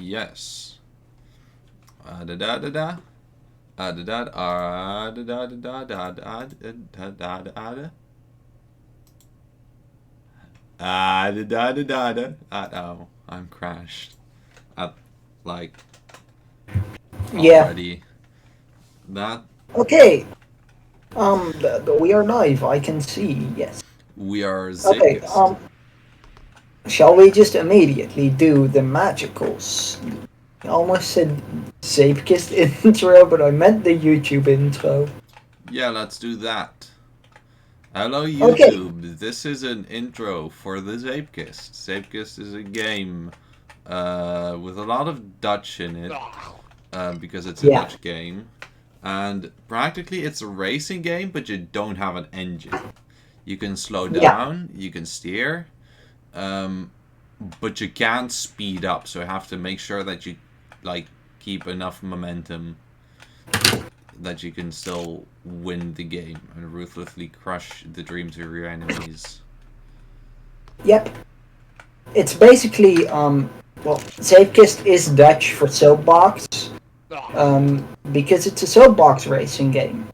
Yes. Da da da da. Da da da da da da da da da da da. Da da da da da. Oh, I'm crashed. At like Yeah. already. That Okay. We are live. I can see. Yes. we are Okay. Zeepkist. Shall we just immediately do the magicals? I almost said Zeepkist intro, but I meant the YouTube intro. Yeah, let's do that. Hello Okay. YouTube. This is an intro for the Zeepkist. Zeepkist is a game with a lot of Dutch in it because it's a Yeah. Dutch game. And practically it's a racing game, but you don't have an engine. You can slow Yeah. down, you can steer, um, but you can't speed up. So you have to make sure that you like keep enough momentum that you can still win the game and ruthlessly crush the dreams of your enemies. Yep. It's basically well, Zeepkist is Dutch for soapbox. Because it's a soapbox racing game.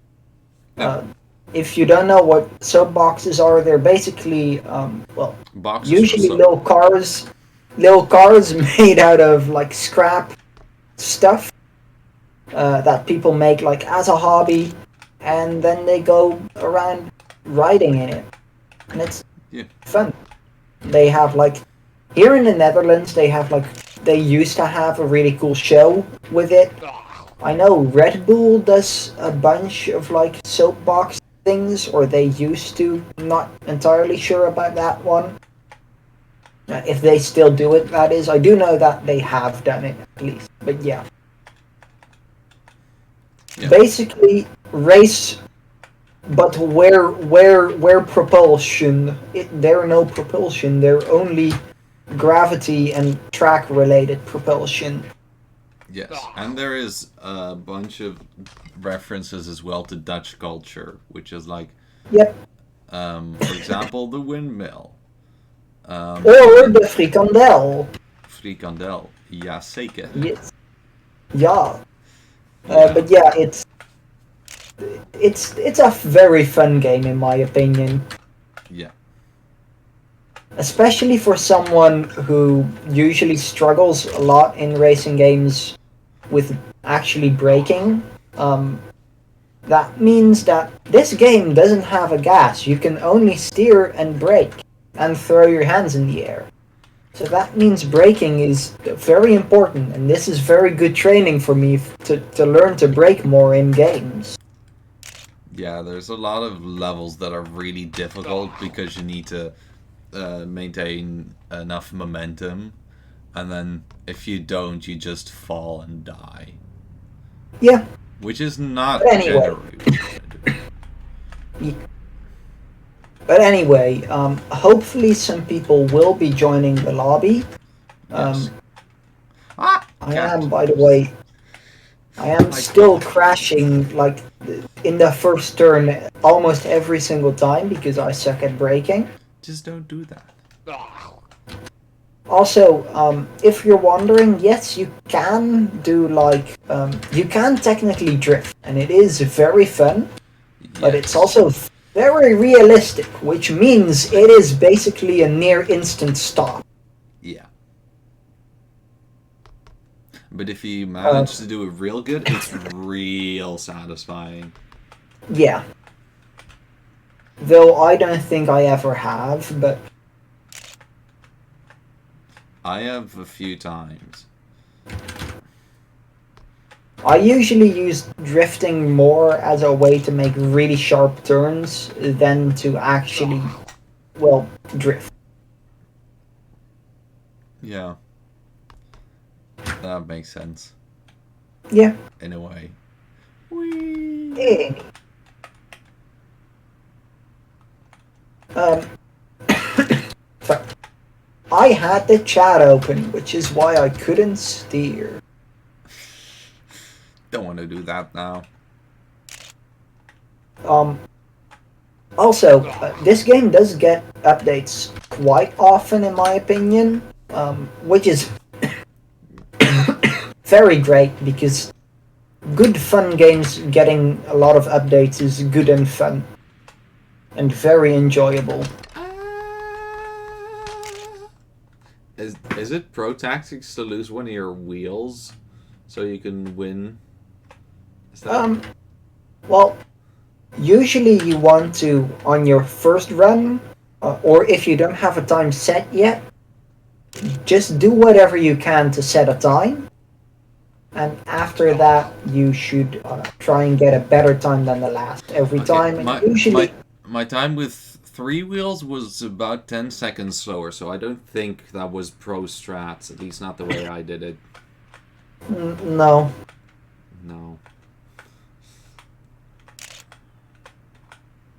Yeah, Uh, if you don't know what soapboxes are, they're basically well, boxes for usually soap. little cars made out of like scrap stuff that people make like as a hobby, and then they go around riding in it, and it's Yeah, fun. They have like here in the Netherlands, they used to have a really cool show with it. I know Red Bull does a bunch of like soapbox things, or they used to. I'm not entirely sure about that one. If they still do it, that is. I do know that they have done it at least. But yeah, yeah, basically race, but where propulsion? There are no propulsion. There are only gravity and track related propulsion. yes. And there is a bunch of references as well to Dutch culture, which is like, Yep. for example, the windmill. Or And the frikandel. frikandel. Ja, zeker. Yes. Yeah. Yeah, But yeah, it's a very fun game in my opinion, yeah, especially for someone who usually struggles a lot in racing games with actually braking. Um, that means that this game doesn't have a gas. You can only steer and brake and throw your hands in the air. So that means braking is very important, and this is very good training for me to learn to brake more in games. yeah. There's a lot of levels that are really difficult because you need to maintain enough momentum, and then if you don't, you just fall and die, Yeah, which is but not anyway, generally what you want to do. hopefully some people will be joining the lobby. Yes. Um, Ah, I cat. am, by the way, I am Hi, still cat. crashing like in the first turn almost every single time because I suck at braking. Just don't do that. Also, if you're wondering, yes, you can do like you can technically drift, and it is very fun, but it's Yes. also very realistic, which means it is basically a near instant stop. Yeah. But if you Uh, manage to do it real good, it's real satisfying. yeah, though I don't think I ever have, but I have a few times. I usually use drifting more as a way to make really sharp turns than to actually, well, drift. Yeah, that makes sense Yeah. in a way. Whee! Eh. Um, but I had the chat open, which is why I couldn't steer. Don't want to do that now. Um, Also, this game does get updates quite often, in my opinion, which is very great because good fun games getting a lot of updates is good and fun and very enjoyable. Is it pro tactics to lose one of your wheels so you can win? Is that Well, usually you want to on your first run, or if you don't have a time set yet, just do whatever you can to set a time, and after that you should try and get a better time than the last every okay? time. And My usually, my my time with 3 wheels was about 10 seconds slower, so I don't think that was pro strats. At least not the way I did it. no. No.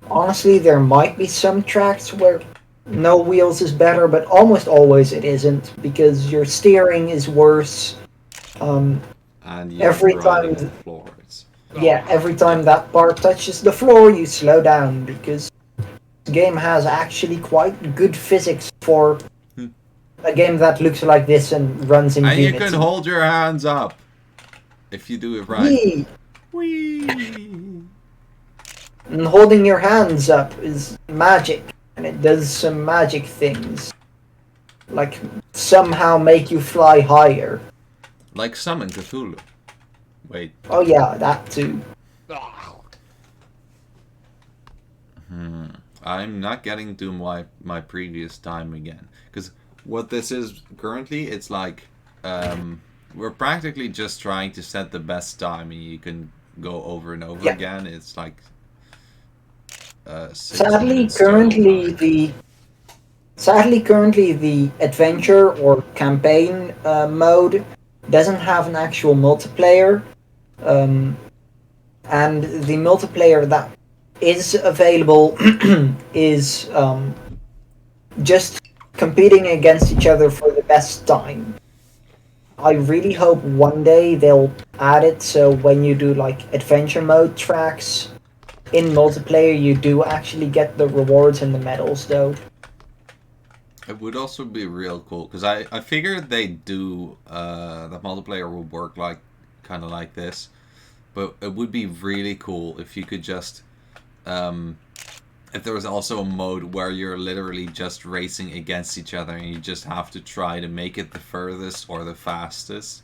Honestly, there might be some tracks where no wheels is better, but almost always it isn't because your steering is worse. Um, And you're every riding on time, the floor. It's yeah, every yeah. time that bar touches the floor, you slow down because the game has actually quite good physics for a game that looks like this and runs in And you can Unity. hold your hands up if you do it right. Yee! Whee! And holding your hands up is magic, and it does some magic things, like somehow make you fly higher. Like Summon Cthulhu. Wait. Oh yeah, that too. I'm not getting to my previous time again. Because what this is currently, it's like we're practically just trying to set the best time, and you can go over and over Yeah. again. It's like 6 Sadly, minutes total currently time. the sadly currently the adventure or campaign mode doesn't have an actual multiplayer, um, and the multiplayer that is available is just competing against each other for the best time. I really hope one day they'll add it so when you do like adventure mode tracks in multiplayer, you do actually get the rewards and the medals though. It would also be real cool because I figured they do that multiplayer would work like kind of like this, but it would be really cool if you could just um, if there was also a mode where you're literally just racing against each other and you just have to try to make it the furthest or the fastest.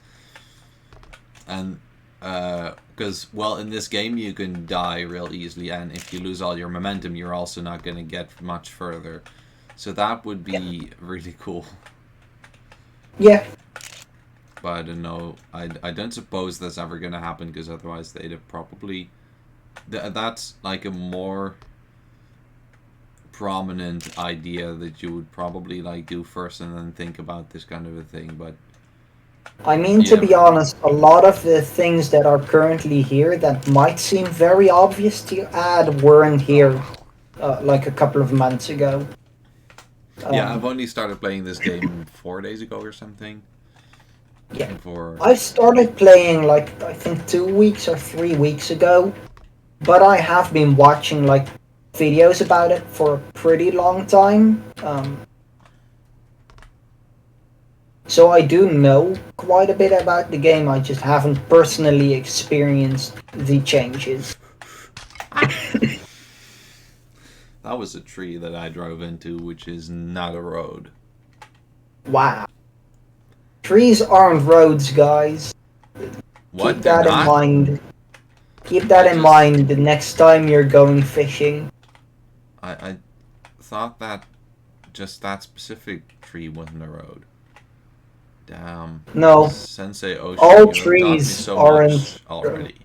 And because well, in this game you can die real easily, and if you lose all your momentum, you're also not going to get much further. So that would Yeah. be really cool. Yeah. But I don't know. I don't suppose that's ever going to happen because otherwise they'd have probably. That's like a more prominent idea that you would probably like do first and then think about this kind of a thing. But I mean, you to be never know. honest, a lot of the things that are currently here that might seem very obvious to add weren't here like a couple of months ago. Yeah, I've Um, only started playing this game 4 days ago or something. yeah. For I started playing like I think 2 weeks or 3 weeks ago, but I have been watching like videos about it for a pretty long time. So I do know quite a bit about the game. I just haven't personally experienced the changes. that was a tree that I drove into, which is not a road. Wow. Trees aren't roads, guys. What? Keep They're that in not? mind. Keep I that in just mind the next time you're going fishing. I thought that just that specific tree wasn't a road. Damn. No, Sensei Ocean, all you have taught me trees so aren't. much already.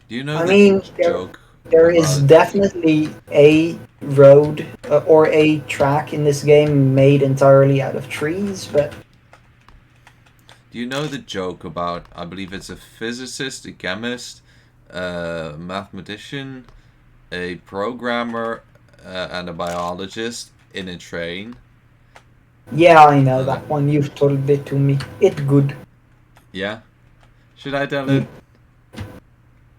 Do you know I the mean, joke there is about definitely a road or a track in this game made entirely out of trees, but do you know the joke about I believe it's a physicist, a chemist, a mathematician, a programmer, and a biologist in a train? yeah, I know Uh, that one. You've told it to me. It's good. yeah. Should I tell Yeah. it?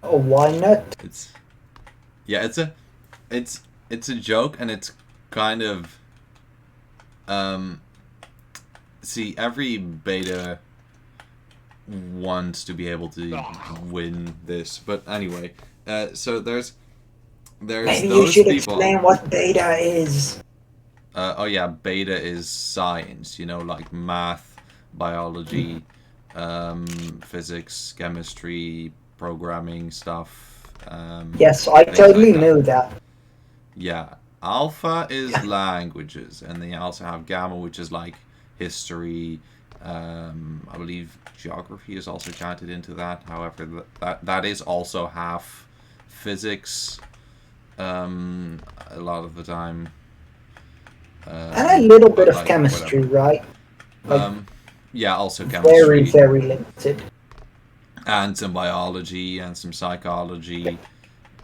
Oh, why not? It's yeah. It's it's a joke, and it's kind of um see, every beta wants to be able to win this, but anyway, so there's Maybe you those should people. explain what beta is. Oh yeah, beta is science. You know, like math, biology, physics, chemistry, programming stuff. Yes, I Things like totally that. knew that. Yeah, alpha is languages, and they also have gamma, which is like history. I believe geography is also counted into that. However, that is also half physics. A lot of the time. And a little bit But of like chemistry, whatever. right? Like Yeah, also very, chemistry very limited. and some biology and some psychology.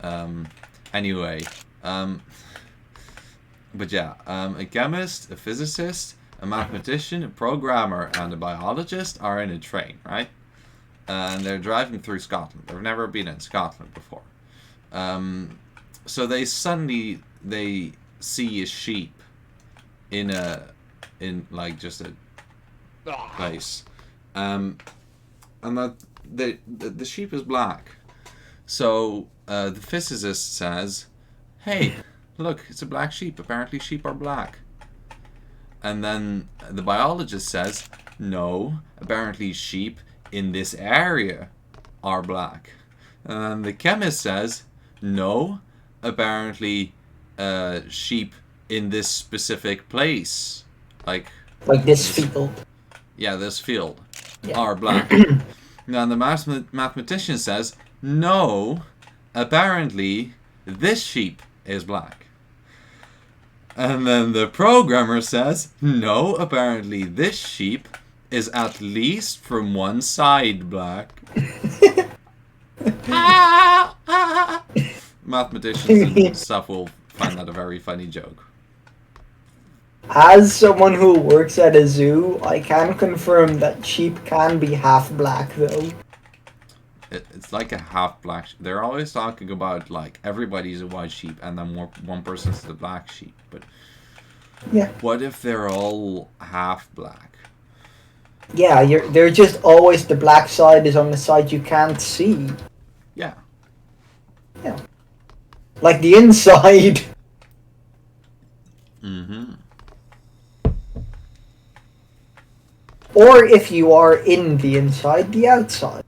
Um, anyway, but yeah, a chemist, a physicist, a mathematician, a programmer, and a biologist are in a train, right? And they're driving through Scotland. They've never been in Scotland before. So they see a sheep in like just a place, and that the sheep is black. So the physicist says, "Hey, look, it's a black sheep. Apparently, sheep are black." And then the biologist says, "No, apparently sheep in this area are black." And the chemist says, "No, apparently sheep in this specific place, like Like this this, field. yeah, this field, Yeah. are black." Now the mathematician says, "No, apparently this sheep is black." And then the programmer says, "No, apparently this sheep is at least from one side black." Mathematicians and stuff will find that a very funny joke. As someone who works at a zoo, I can confirm that sheep can be half black, though. It's like a half black. They're always talking about like everybody's a white sheep and then one person's the black sheep. But Yeah. what if they're all half black? Yeah, they're just always the black side is on the side you can't see. Yeah. Yeah. Like the inside. Mm-hmm. Or if you are in the inside, the outside.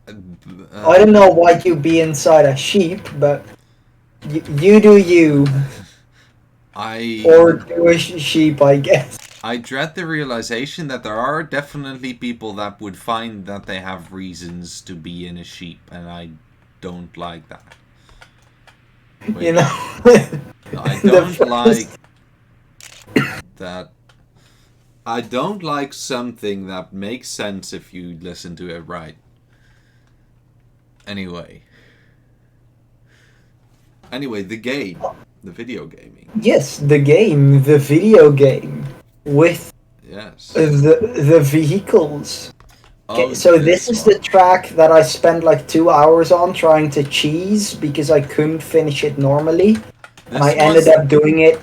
I don't know why you'd be inside a sheep, but you do you. Or do a sheep, I guess. I dread the realization that there are definitely people that would find that they have reasons to be in a sheep, and I don't like that. You know? I don't like that. I don't like something that makes sense if you listen to it right. Anyway, the game, the video gaming. Yes, the game, the video game, with Yes. the vehicles. Oh, So this is the track that I spent like 2 hours on trying to cheese because I couldn't finish it normally, and I ended up doing it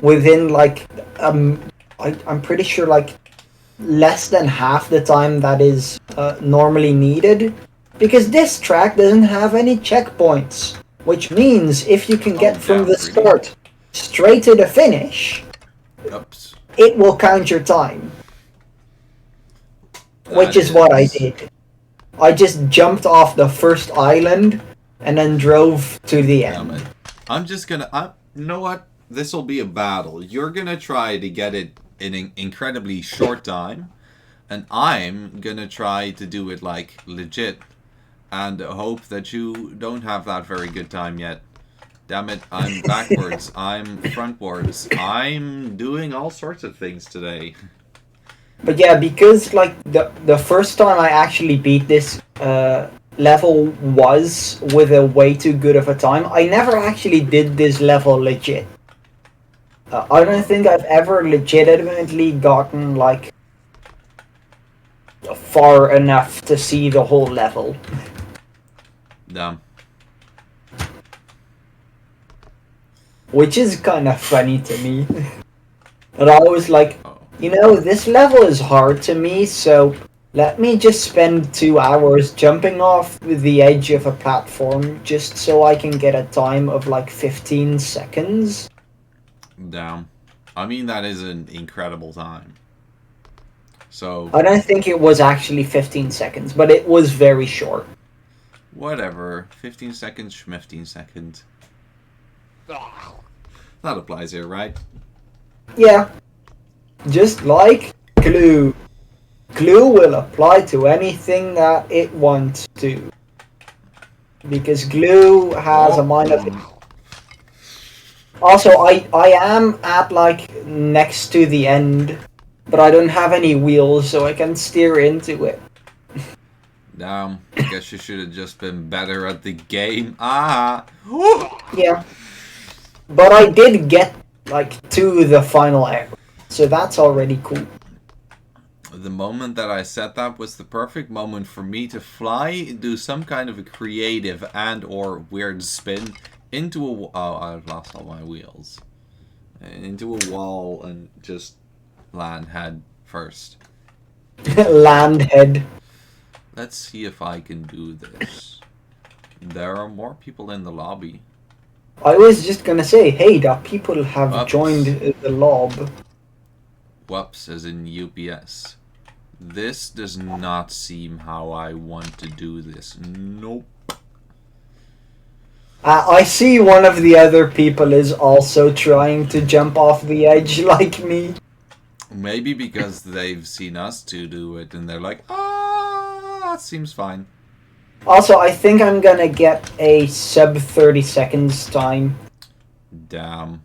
within like I'm pretty sure like less than half the time that is normally needed, because this track doesn't have any checkpoints, which means if you can get from the start straight to the finish, it will count your time. Which is what I did. I just jumped off the first island and then drove to the end. I'm just gonna. You know what? This will be a battle. You're gonna try to get it in an incredibly short time, and I'm gonna try to do it like legit, and hope that you don't have that very good time yet. Damn it! I'm backwards. I'm frontwards. I'm doing all sorts of things today. But yeah, because like the first time I actually beat this level was with a way too good of a time. I never actually did this level legit. I don't think I've ever legitimately gotten like far enough to see the whole level. Damn. Which is kind of funny to me. And I was like, Oh. this level is hard to me, so let me just spend 2 hours jumping off the edge of a platform just so I can get a time of like 15 seconds. Damn. I mean, that is an incredible time. So, I don't think it was actually 15 seconds, but it was very short. whatever. 15 seconds, 15 seconds. That applies here, right? Yeah, just like glue. Glue will apply to anything that it wants to. Because glue has a mind of its. Also, I am at like next to the end, but I don't have any wheels, so I can steer into it. Damn. I guess you should have just been better at the game. Ah! Yeah. But I did get like to the final area, so that's already cool. The moment that I said that was the perfect moment for me to fly, do some kind of a creative and or weird spin into a... Oh, I've lost all my wheels. Into a wall and just land head first. Land head. Let's see if I can do this. There are more people in the lobby. I was just gonna say, hey, the people have Oops. joined the lob. Whoops, as in UPS. This does not seem how I want to do this. Nope. I see one of the other people is also trying to jump off the edge like me. Maybe because they've seen us two do it and they're like, ah, that seems fine. Also, I think I'm gonna get a sub 30 seconds time. Damn.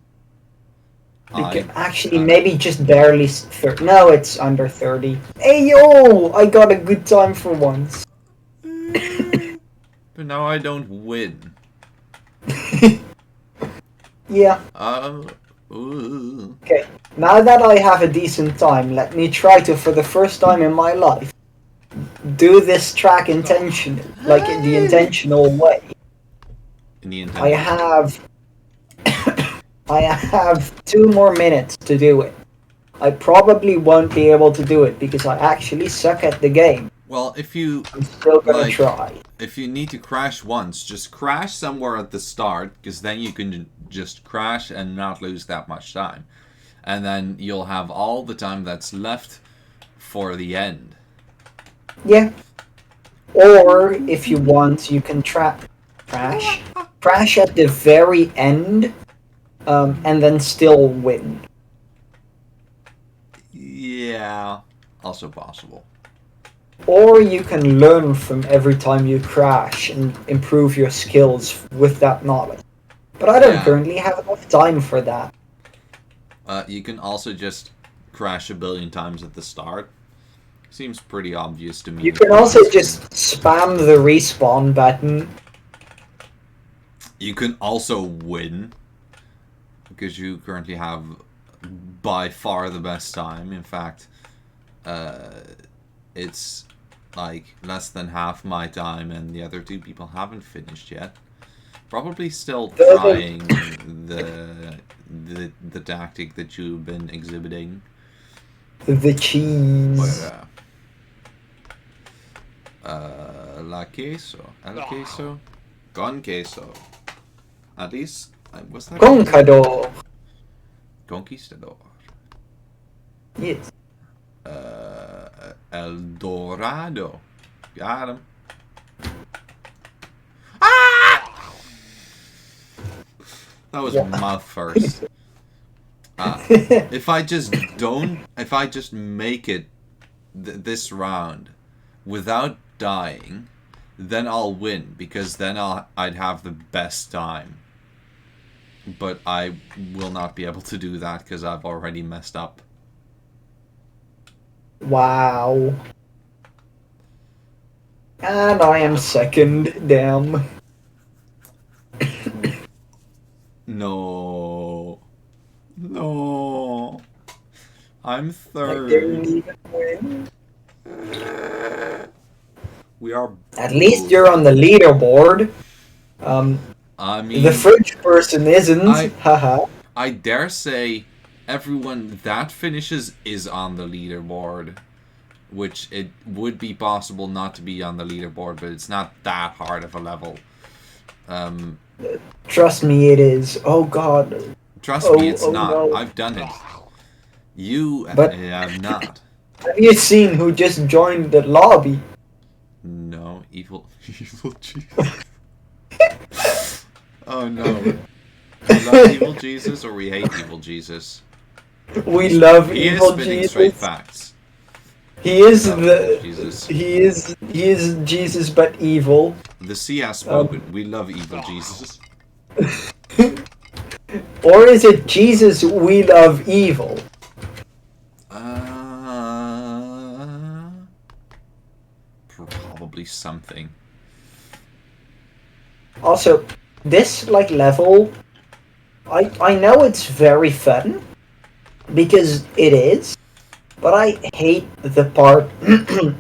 Actually, maybe just barely 30. No, it's under 30. Hey yo! I got a good time for once. But now I don't win. Yeah. Ooh. Okay. Now that I have a decent time, let me try to, for the first time in my life, do this track intentionally, like in the intentional way. In the I have 2 more minutes to do it. I probably won't be able to do it because I actually suck at the game. Well, if you I'm still gonna try. If you need to crash once, just crash somewhere at the start, because then you can just crash and not lose that much time. And then you'll have all the time that's left for the end. Yeah. Or, if you want, you can crash at the very end, and then still win. Yeah, also possible. Or you can learn from every time you crash and improve your skills with that knowledge. But I don't currently have enough time for that. You can also just crash a billion times at the start. Seems pretty obvious to me. You can also just spam the respawn button. You can also win, because you currently have by far the best time. In fact, it's like less than half my time, and the other two people haven't finished yet. Probably still trying the tactic that you've been exhibiting. The cheese. La queso, el queso, con queso. At least, what's that? Conquistador. Conquistador. Yes. El Dorado. Got him. Ah! That was mouth first. If I just make it this round without dying, then I'll win, because then I'd have the best time. But I will not be able to do that because I've already messed up. Wow. And I am second, damn. No. No. I'm third. I didn't even win. We are... At least you're on the leaderboard. I mean... The French person isn't. Haha. I dare say everyone that finishes is on the leaderboard. Which it would be possible not to be on the leaderboard, but it's not that hard of a level. Trust me, it is. Oh god. Trust me, it's Oh not. no. I've done it. You But have not. have you seen who just joined the lobby? No, evil Jesus. Oh no. We love evil Jesus or we hate evil Jesus? We love He evil is spitting Jesus. straight facts. He is Love the Jesus. he is Jesus but evil. The sea has spoken. We love evil Jesus. Or is it Jesus we love evil? Probably something. Also, this like level, I know it's very fun because it is, but I hate the part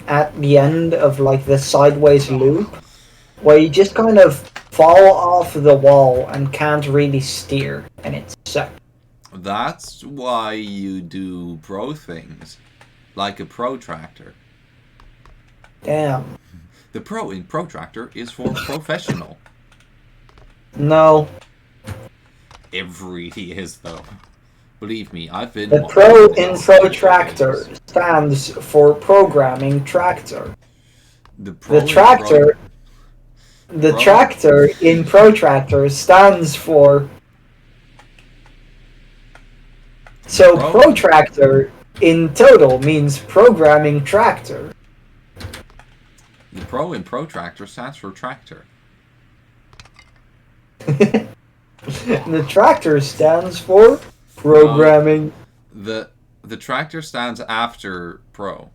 at the end of like the sideways loop where you just kind of fall off the wall and can't really steer, and it sucks. That's why you do pro things, like a protractor. Damn. The pro in protractor is for professional. No. It really is, though. Believe me, I've been. The pro in protractor stands for programming tractor. The tractor in protractor stands for. So protractor in total means programming tractor. The pro in protractor stands for tractor. The tractor stands for programming. The tractor stands after pro.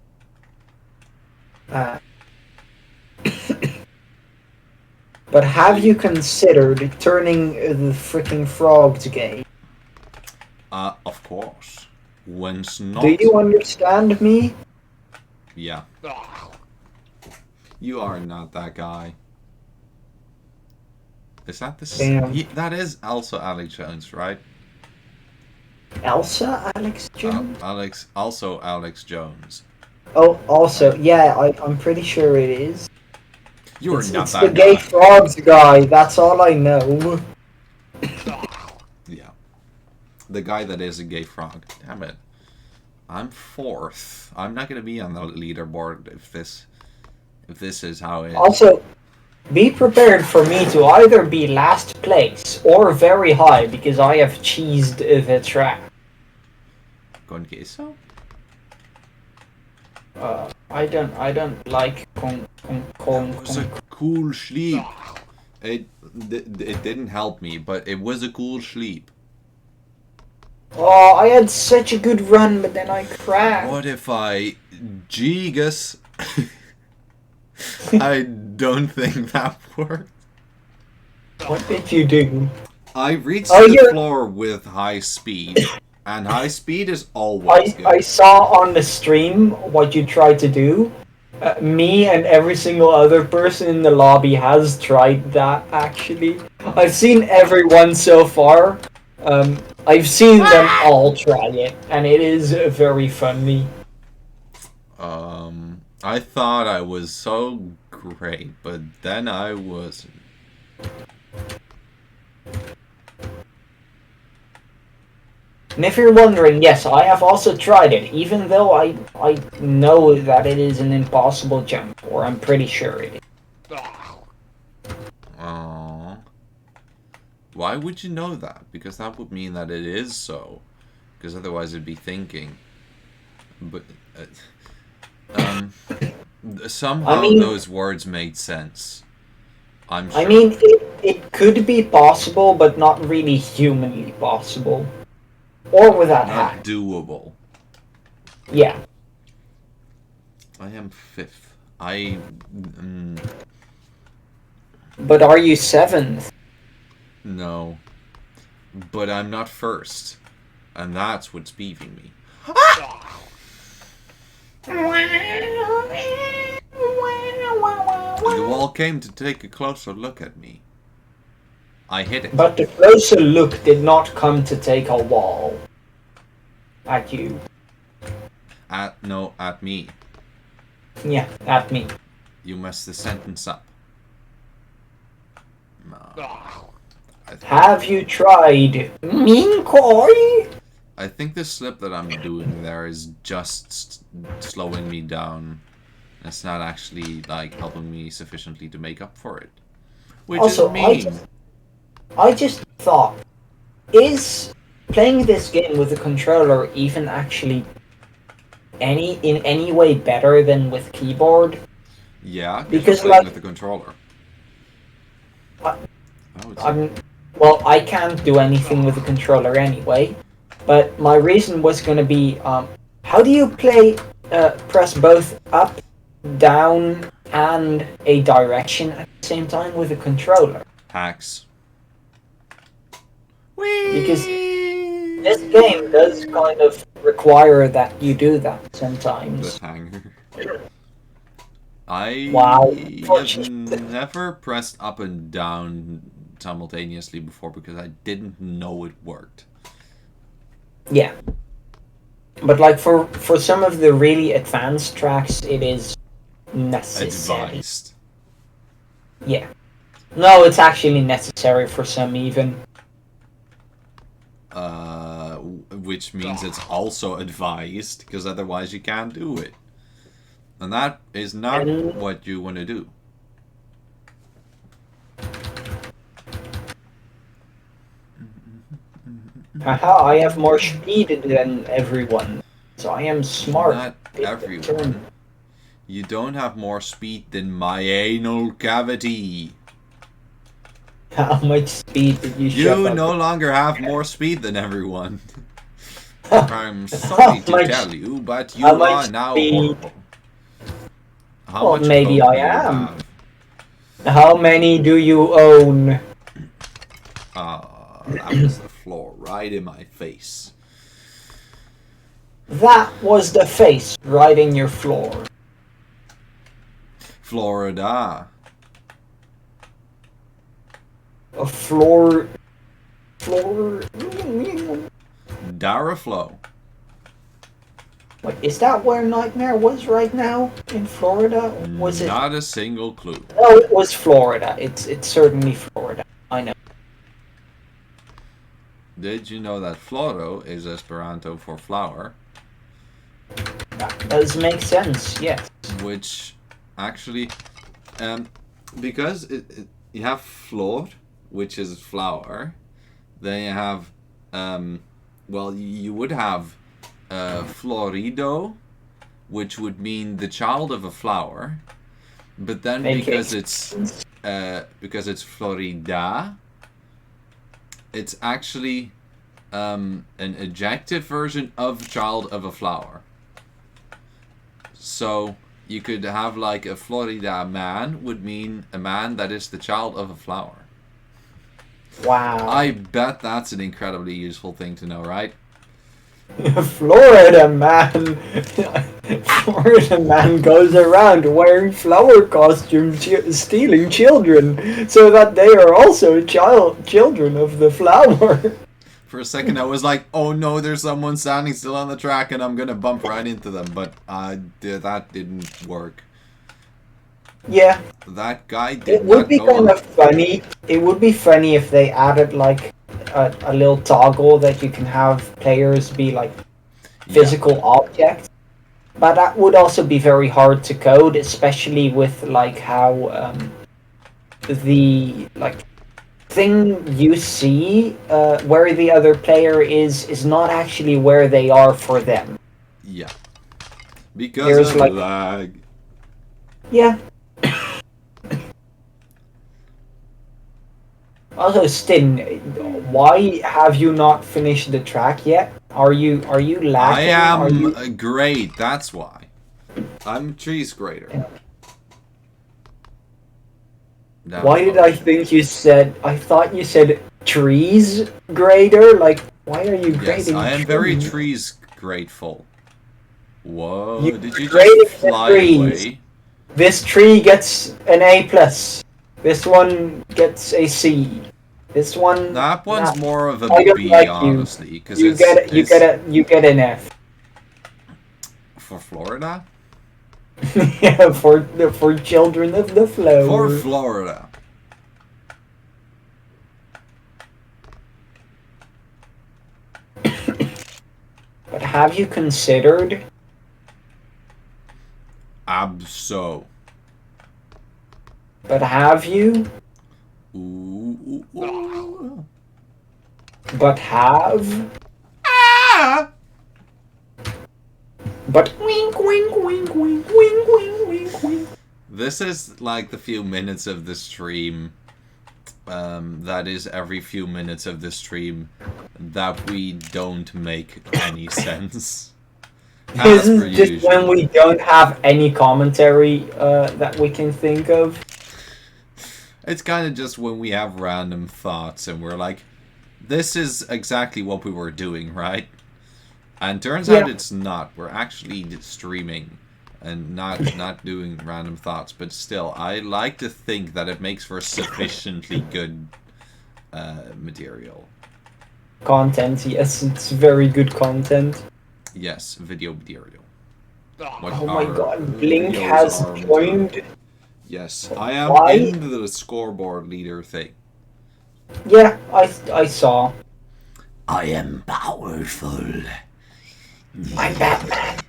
But have you considered turning the freaking frogs gay? Of course. When's not? Do you understand me? Yeah. You are not that guy. Is that the same? That is also Alex Jones, right? Elsa Alex Jones? Alex Jones. Oh, also, yeah, I'm pretty sure it is. You're not it's that the guy. gay frogs guy, that's all I know. Yeah. The guy that is a gay frog. Damn it. I'm fourth. I'm not gonna be on the leaderboard if this is how it is. Also, be prepared for me to either be last place or very high because I have cheesed the track. Con queso? I don't like con. It was a cool sleep. It didn't help me, but it was a cool sleep. Oh, I had such a good run, but then I crashed. What if I Gigas? I don't think that worked. What did you do? I reached the floor with high speed, and high speed is always good. I saw on the stream what you tried to do. Me and every single other person in the lobby has tried that, actually. I've seen everyone so far. I've seen them all try it, and it is very funny. I thought I was so great, but then I wasn't. And if you're wondering, yes, I have also tried it, even though I know that it is an impossible jump, or I'm pretty sure it is. Aww. Why would you know that? Because that would mean that it is so. Because otherwise it'd be thinking. But, somehow those words made sense. I'm sure. I mean, it could be possible, but not really humanly possible. Or without hack. Not doable. Yeah. I am fifth. But are you seventh? No. But I'm not first. And that's what's beefing me. The wall came to take a closer look at me. I hit it. But the closer look did not come to take a wall. At you. At me. Yeah, at me. You messed the sentence up. Have you tried mean koi? I think the slip that I'm doing there is just slowing me down. It's not actually like helping me sufficiently to make up for it. Which Also, is mean. I just thought, is playing this game with a controller even actually in any way better than with keyboard? Yeah, because you're Because playing like with the controller. I, I would say. I'm well, I can't do anything with the controller anyway. But my reason was going to be, how do you press both up, down, and a direction at the same time with a controller? Hacks. Because Whee! this game does kind of require that you do that sometimes. Cliffhanger. I Wow. have never pressed up and down simultaneously before because I didn't know it worked. Yeah. But like for some of the really advanced tracks, it is necessary. Advised. Yeah. No, it's actually necessary for some even. Which means it's also advised because otherwise you can't do it. And that is not what you want to do. Haha, I have more speed than everyone, so I am smart. Not everyone. You don't have more speed than my anal cavity. How much speed did you shove You up? no longer have more speed than everyone. I'm sorry to tell you, but you are now horrible. How Well, much maybe coke I do you am. have? How many do you own? That was the floor right in my face. That was the face right in your floor. Florida. A floor. Daraflow. Wait, is that where Nightmare was right now in Florida? Was it? Not a single clue. No, it was Florida. It's certainly Florida. I know. Did you know that floro is Esperanto for flower? That does make sense. Yes. Which actually, because you have flor, which is flower, then you have, well, you would have florido, which would mean the child of a flower, but then because it's Florida, it's actually an adjective version of child of a flower. So you could have like a Florida man would mean a man that is the child of a flower. Wow. I bet that's an incredibly useful thing to know, right? Florida man. Florida man goes around wearing flower costumes, stealing children, so that they are also children of the flower. For a second, I was like, "Oh no, there's someone standing still on the track, and I'm gonna bump right into them." But that didn't work. Yeah. That guy did It would not be go kind on. of funny. It would be funny if they added like a little toggle that you can have players be like physical objects. But that would also be very hard to code, especially with like how the like thing you see where the other player is not actually where they are for them. Yeah. Because There's of like lag. yeah. Also, Stin, why have you not finished the track yet? Are you lacking? I am great, that's why. I'm a trees grader. Why did I think you said... I thought you said trees grader? Like, why are you grading Yes, I am trees? very trees grateful. Whoa, You did you grading just fly the trees. away? This tree gets an A+. This one gets a C. This one. That one's more of a I don't B, like honestly, you. because You get an F. For Florida. Yeah, for children of the flower. For Florida. But have you considered? Abso. But have you? Ooh, ooh, ooh. But have? Ah! But wink, wink, wink, wink, wink, wink, wink, wink. This is like the few minutes of the stream. That is every few minutes of the stream that we don't make any sense. This is just when we don't have any commentary that we can think of. It's kind of just when we have random thoughts and we're like, this is exactly what we were doing, right? And turns out it's not. We're actually streaming and not doing random thoughts. But still, I like to think that it makes for sufficiently good material. Content, yes, it's very good content. Yes, video material. Oh my god, Blink has joined. Yes, I am in the scoreboard leader thing. Yeah, I saw. I am powerful. I'm Batman.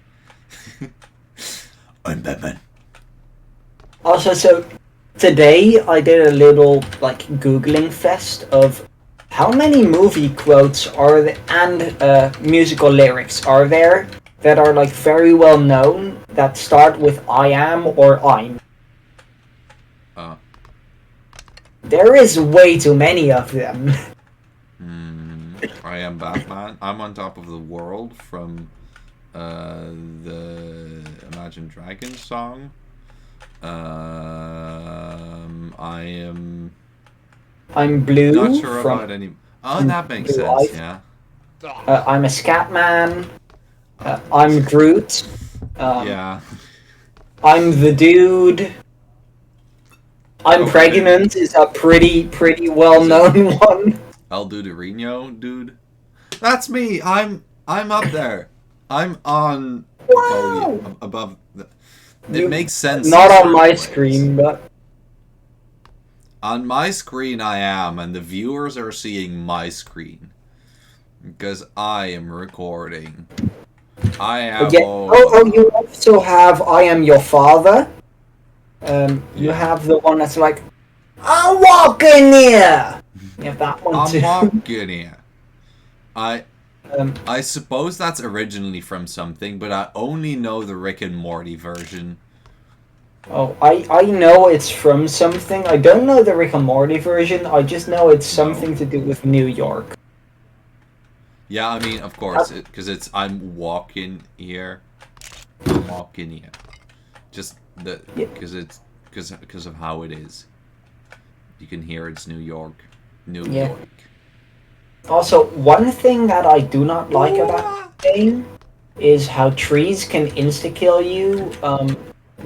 I'm Batman. Also, so today I did a little like Googling fest of how many movie quotes are there and musical lyrics are there that are like very well known that start with I am or I'm. There is way too many of them. I am Batman. I'm on top of the world from the Imagine Dragons song. I'm Blue. Not sure about any. Oh, that makes sense. Yeah. I'm a Scatman. I'm Groot. Yeah. I'm the Dude. I'm Pregnant is a pretty well-known one. El Duderino, dude. That's me. I'm up there. I'm on the podium above. It makes sense. Not on my screen, but on my screen I am, and the viewers are seeing my screen because I am recording. I am. You also have I Am Your Father. You have the one that's like, I'm walking here. You have that one too. I'm walking here. I suppose that's originally from something, but I only know the Rick and Morty version. Oh, I know it's from something. I don't know the Rick and Morty version. I just know it's something to do with New York. Yeah, I mean, of course, because it's I'm walking here. I'm walking here. Just because of how it is. You can hear it's New York. New York. Also, one thing that I do not like about the game is how trees can insta-kill you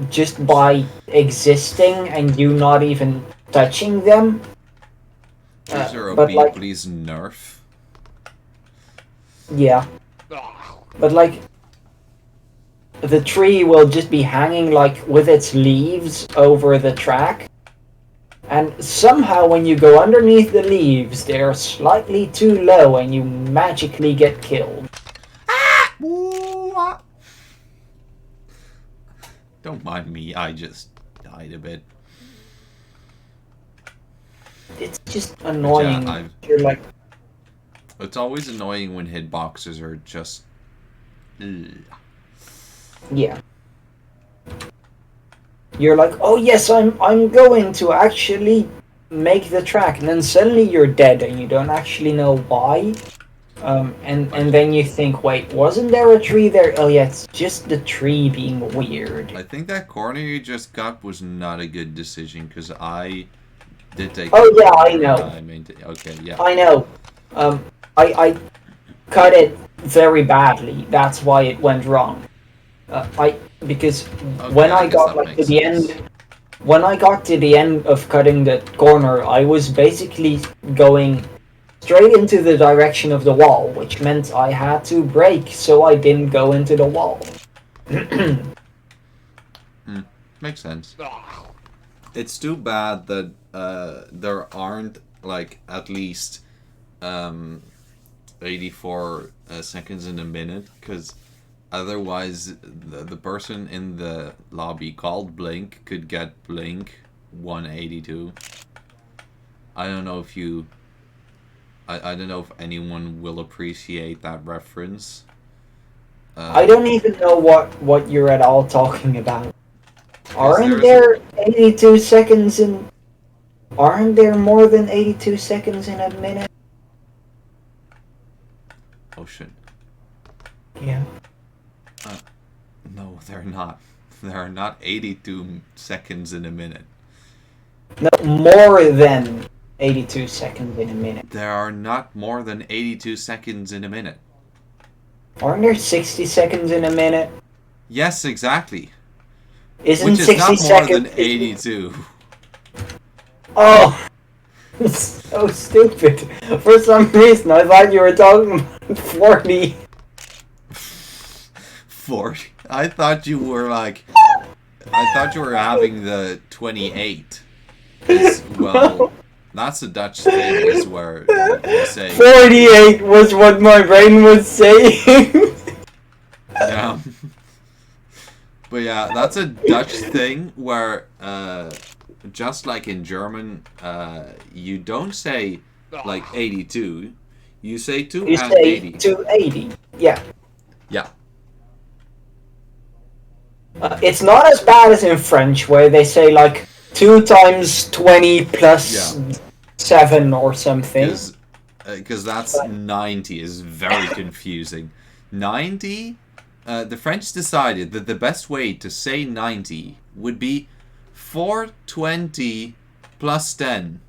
just by existing and you not even touching them. Trees are OP, please nerf. Yeah. But like, the tree will just be hanging like with its leaves over the track. And somehow when you go underneath the leaves, they're slightly too low and you magically get killed. Don't mind me, I just died a bit. It's just annoying. Yeah, you're like... It's always annoying when hitboxes are just... Yeah. You're like, oh yes, I'm going to actually make the track, and then suddenly you're dead and you don't actually know why. And then you think, wait, wasn't there a tree there? Oh yeah, it's just the tree being weird. I think that corner you just got was not a good decision, because I did take... Oh yeah, I know. Okay, yeah. I know. I cut it very badly. That's why it went wrong. Because when I got like to the end, when I got to the end of cutting the corner, I was basically going straight into the direction of the wall, which meant I had to brake so I didn't go into the wall. Makes sense. It's too bad that there aren't like at least 84 seconds in a minute, because otherwise the person in the lobby called Blink could get Blink 182. I don't know if you... I don't know if anyone will appreciate that reference. I don't even know what you're at all talking about. Aren't there's there 82 seconds in... Aren't there more than 82 seconds in a minute? Oh shit. Yeah. No, they're not. There are not 82 seconds in a minute. No, more than 82 seconds in a minute. There are not more than 82 seconds in a minute. Aren't there 60 seconds in a minute? Yes, exactly. Isn't Which is 60 not more seconds... than 82. Oh! It's so stupid. For some reason, I thought you were talking about 40. 40? I thought you were like... I thought you were having the 28 as well. That's a Dutch thing, is where you say... 48 was what my brain was saying. Yeah. But yeah, that's a Dutch thing where, just like in German, you don't say, like, 82. You say 280. You say 280. Yeah. Yeah. It's not as bad as in French, where they say, like, 2 times 20 plus 7 or something. Because that's 90 is very confusing. 90... the French decided that the best way to say 90 would be 420 plus 10.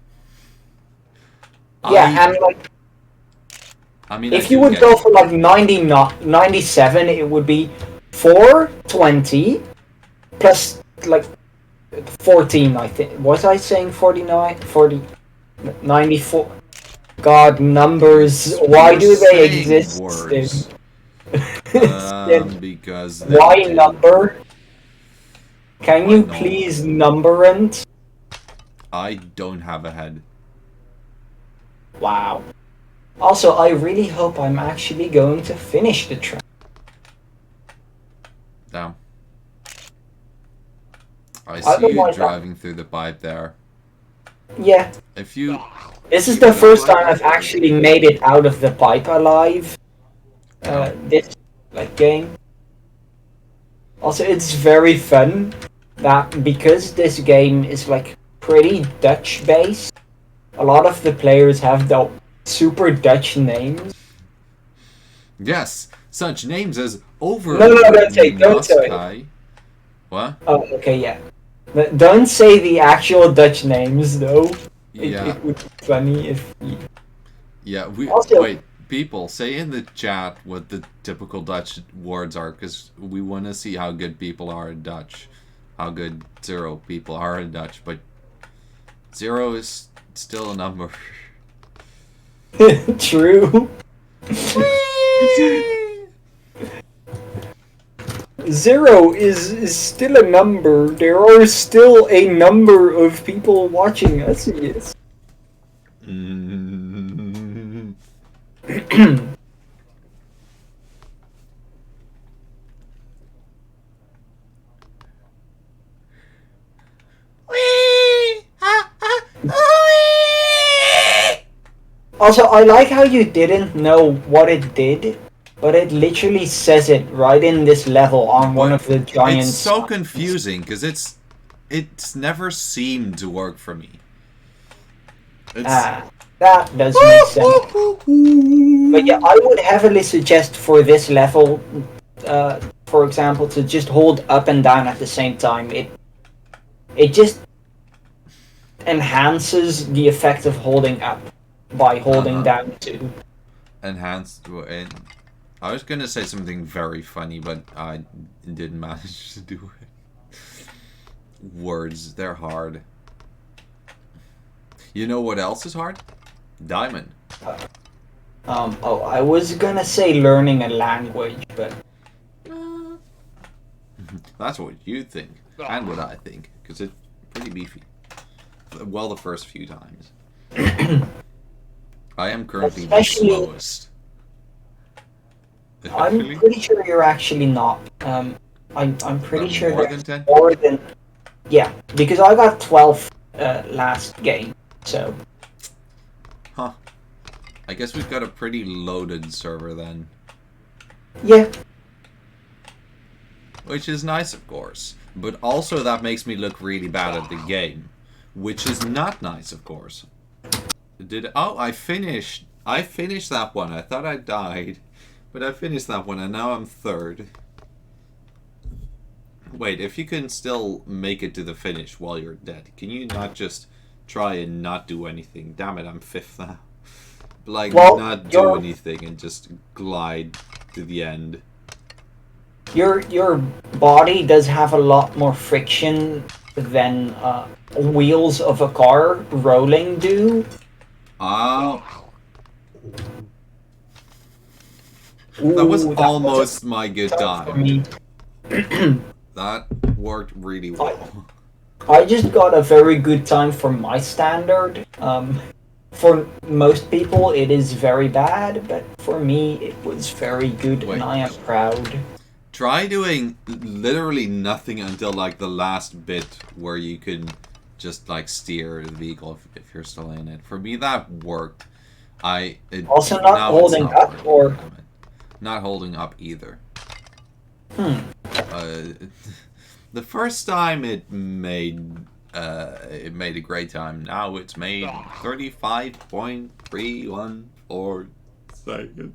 Yeah, and like... I mean, if you would go for like 97, it would be 420 plus like 14, I think. Was I saying 49? 40... 94? God, numbers. Why do they exist? Words. Because why number? Can why you not? please numberant? I don't have a head. Wow. Also, I really hope I'm actually going to finish the track. Damn. I see you driving through the pipe there. Yeah. If you... This is the first time I've actually made it out of the pipe alive. This game. Also, it's very fun that because this game is like pretty Dutch based, a lot of the players have the super Dutch names. Yes, such names as Over. No, don't say. What? Oh, okay, yeah. But don't say the actual Dutch names though. Yeah. It would be funny if. Yeah. Also, wait. People, say in the chat what the typical Dutch words are, because we want to see how good people are in Dutch. How good 0 people are in Dutch, but 0 is still a number. True. 0 is still a number. There are still a number of people watching us. Yes. Also, I like how you didn't know what it did, but it literally says it right in this level on one of the giant... It's so confusing, because it's never seemed to work for me. That does make sense. But yeah, I would heavily suggest for this level, for example, to just hold up and down at the same time. It just enhances the effect of holding up by holding down too. Enhanced. And I was gonna say something very funny, but I didn't manage to do it. words. They're hard. You know what else is hard? Diamond. Oh, I was gonna say learning a language, but That's what you think, and what I think, because it's pretty beefy. Well, the first few times. I am currently the slowest. I'm pretty sure you're actually not. I'm pretty sure more there's than 10? more than. Yeah, because I got 12 last game, so. Huh. I guess we've got a pretty loaded server then. Yeah. Which is nice, of course. But also that makes me look really bad at the game. Which is not nice, of course. Oh, I finished that one. I thought I died. But I finished that one and now I'm third. Wait, if you can still make it to the finish while you're dead, can you not just try and not do anything? Damn it, I'm fifth now. Like, well, not do anything and just glide to the end. Your body does have a lot more friction than wheels of a car rolling do. Oh. Ooh, that was almost my good time. For That worked really well. I just got a very good time for my standard. For most people, it is very bad, but for me, it was very good, and I am proud. Try doing literally nothing until like the last bit where you can just like steer the vehicle if you're still in it. For me, that worked. Also not holding up, or not holding up either. Hmm. The first time it made a great time. Now it's made 35.314 seconds.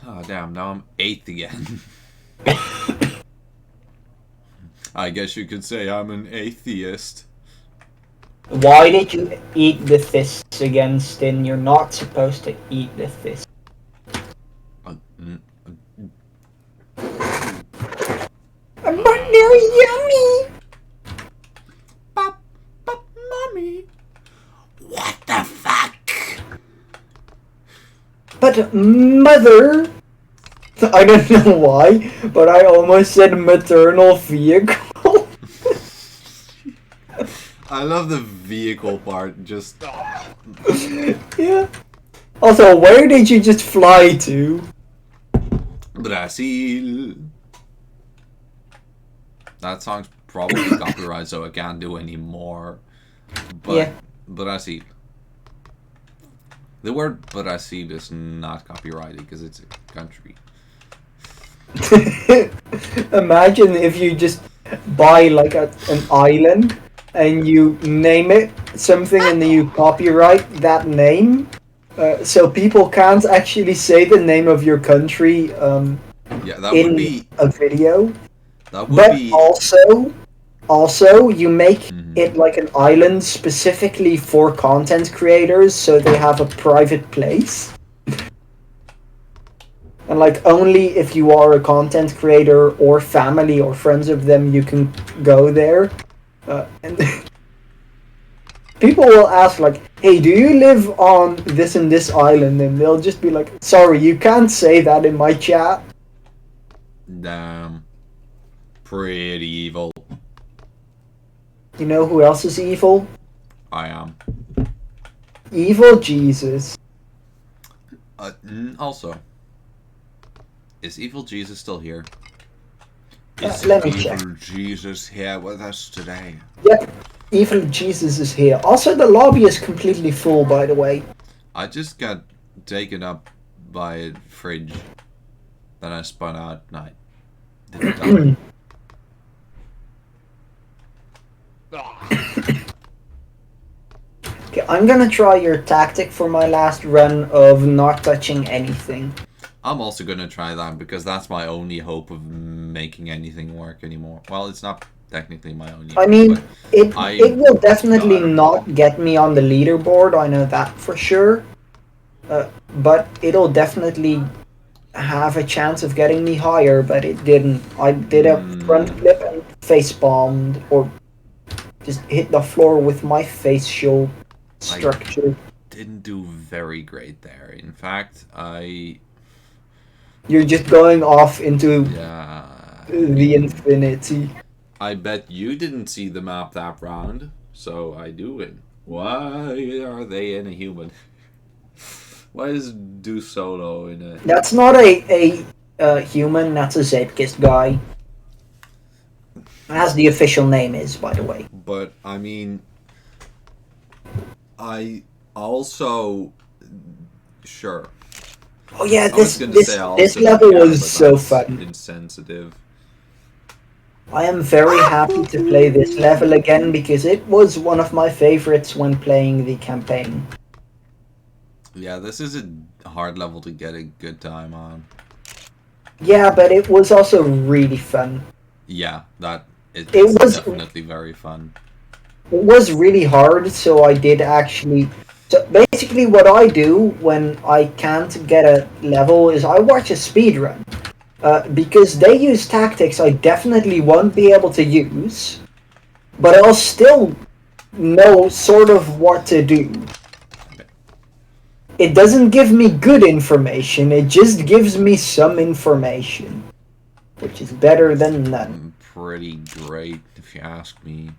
Oh damn! Now I'm 8th again. I guess you could say I'm an atheist. Why did you eat the fists again, Stin? You're not supposed to eat the fists. But they're yummy! But mommy, what the fuck? But mother, I don't know why, but I almost said maternal vehicle. I love the vehicle part, just... Yeah. Also, where did you just fly to? Brazil. That song's probably copyrighted, so I can't do any more. But yeah. Brazil. The word Brazil is not copyrighted because it's a country. Imagine if you just buy like an island and you name it something and then you copyright that name, so people can't actually say the name of your country yeah, that in would be a video. That would but be also you make it like an island specifically for content creators, so they have a private place. And like only if you are a content creator or family or friends of them, you can go there. And people will ask like, "Hey, do you live on this and this island?" And they'll just be like, "Sorry, you can't say that in my chat." Damn. Pretty evil. You know who else is evil? I am. Evil Jesus. Also, is Evil Jesus still here? Let me Evil check. Jesus here with us today? Yep, Evil Jesus is here. Also, the lobby is completely full, by the way. I just got taken up by a fridge. Then I spun out and I didn't die. Okay, I'm gonna try your tactic for my last run of not touching anything. I'm also gonna try that because that's my only hope of making anything work anymore. Well, it's not technically my only hope. I mean, it will definitely God. not get me on the leaderboard, I know that for sure. But it'll definitely have a chance of getting me higher, but it didn't. I did a front Hmm. flip and face bombed, or just hit the floor with my facial I structure. didn't do very great there. In fact, You're just going off into yeah, I the mean, infinity. I bet you didn't see the map that round, so I do win. Why are they in a human? Why is Do Solo in a? That's not a human. That's a Zeepkist guy. As the official name is, by the way. But I mean, I also sure. Oh yeah, I was this gonna say this I this also don't level care, was but so that's fun. insensitive. I am very happy to play this level again because it was one of my favorites when playing the campaign. Yeah, this is a hard level to get a good time on. Yeah, but it was also really fun. Yeah, that It it's was definitely very fun. it was really hard, so I did actually. So basically, what I do when I can't get a level is I watch a speed run. Because they use tactics I definitely won't be able to use, but I'll still know sort of what to do. It doesn't give me good information, it just gives me some information, which is better than none. Pretty great, if you ask me.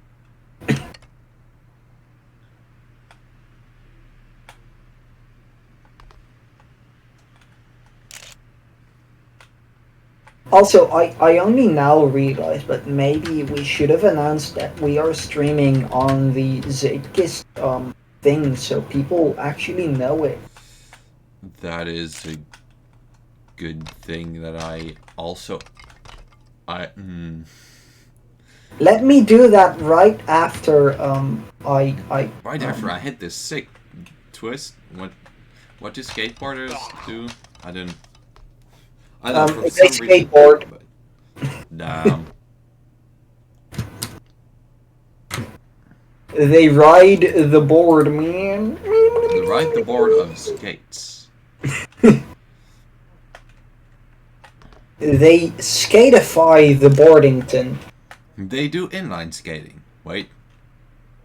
Also, I only now realize, but maybe we should have announced that we are streaming on the Zeepkist thing so people actually know it. That is a good thing that I also I Let me do that right after I right after I hit this sick twist. What do skateboarders do? I didn't. I don't know, for they some reason. skateboard. But damn. They ride the board, man. The ride the board of skates. They skateify the Boardington. They do inline skating. Wait.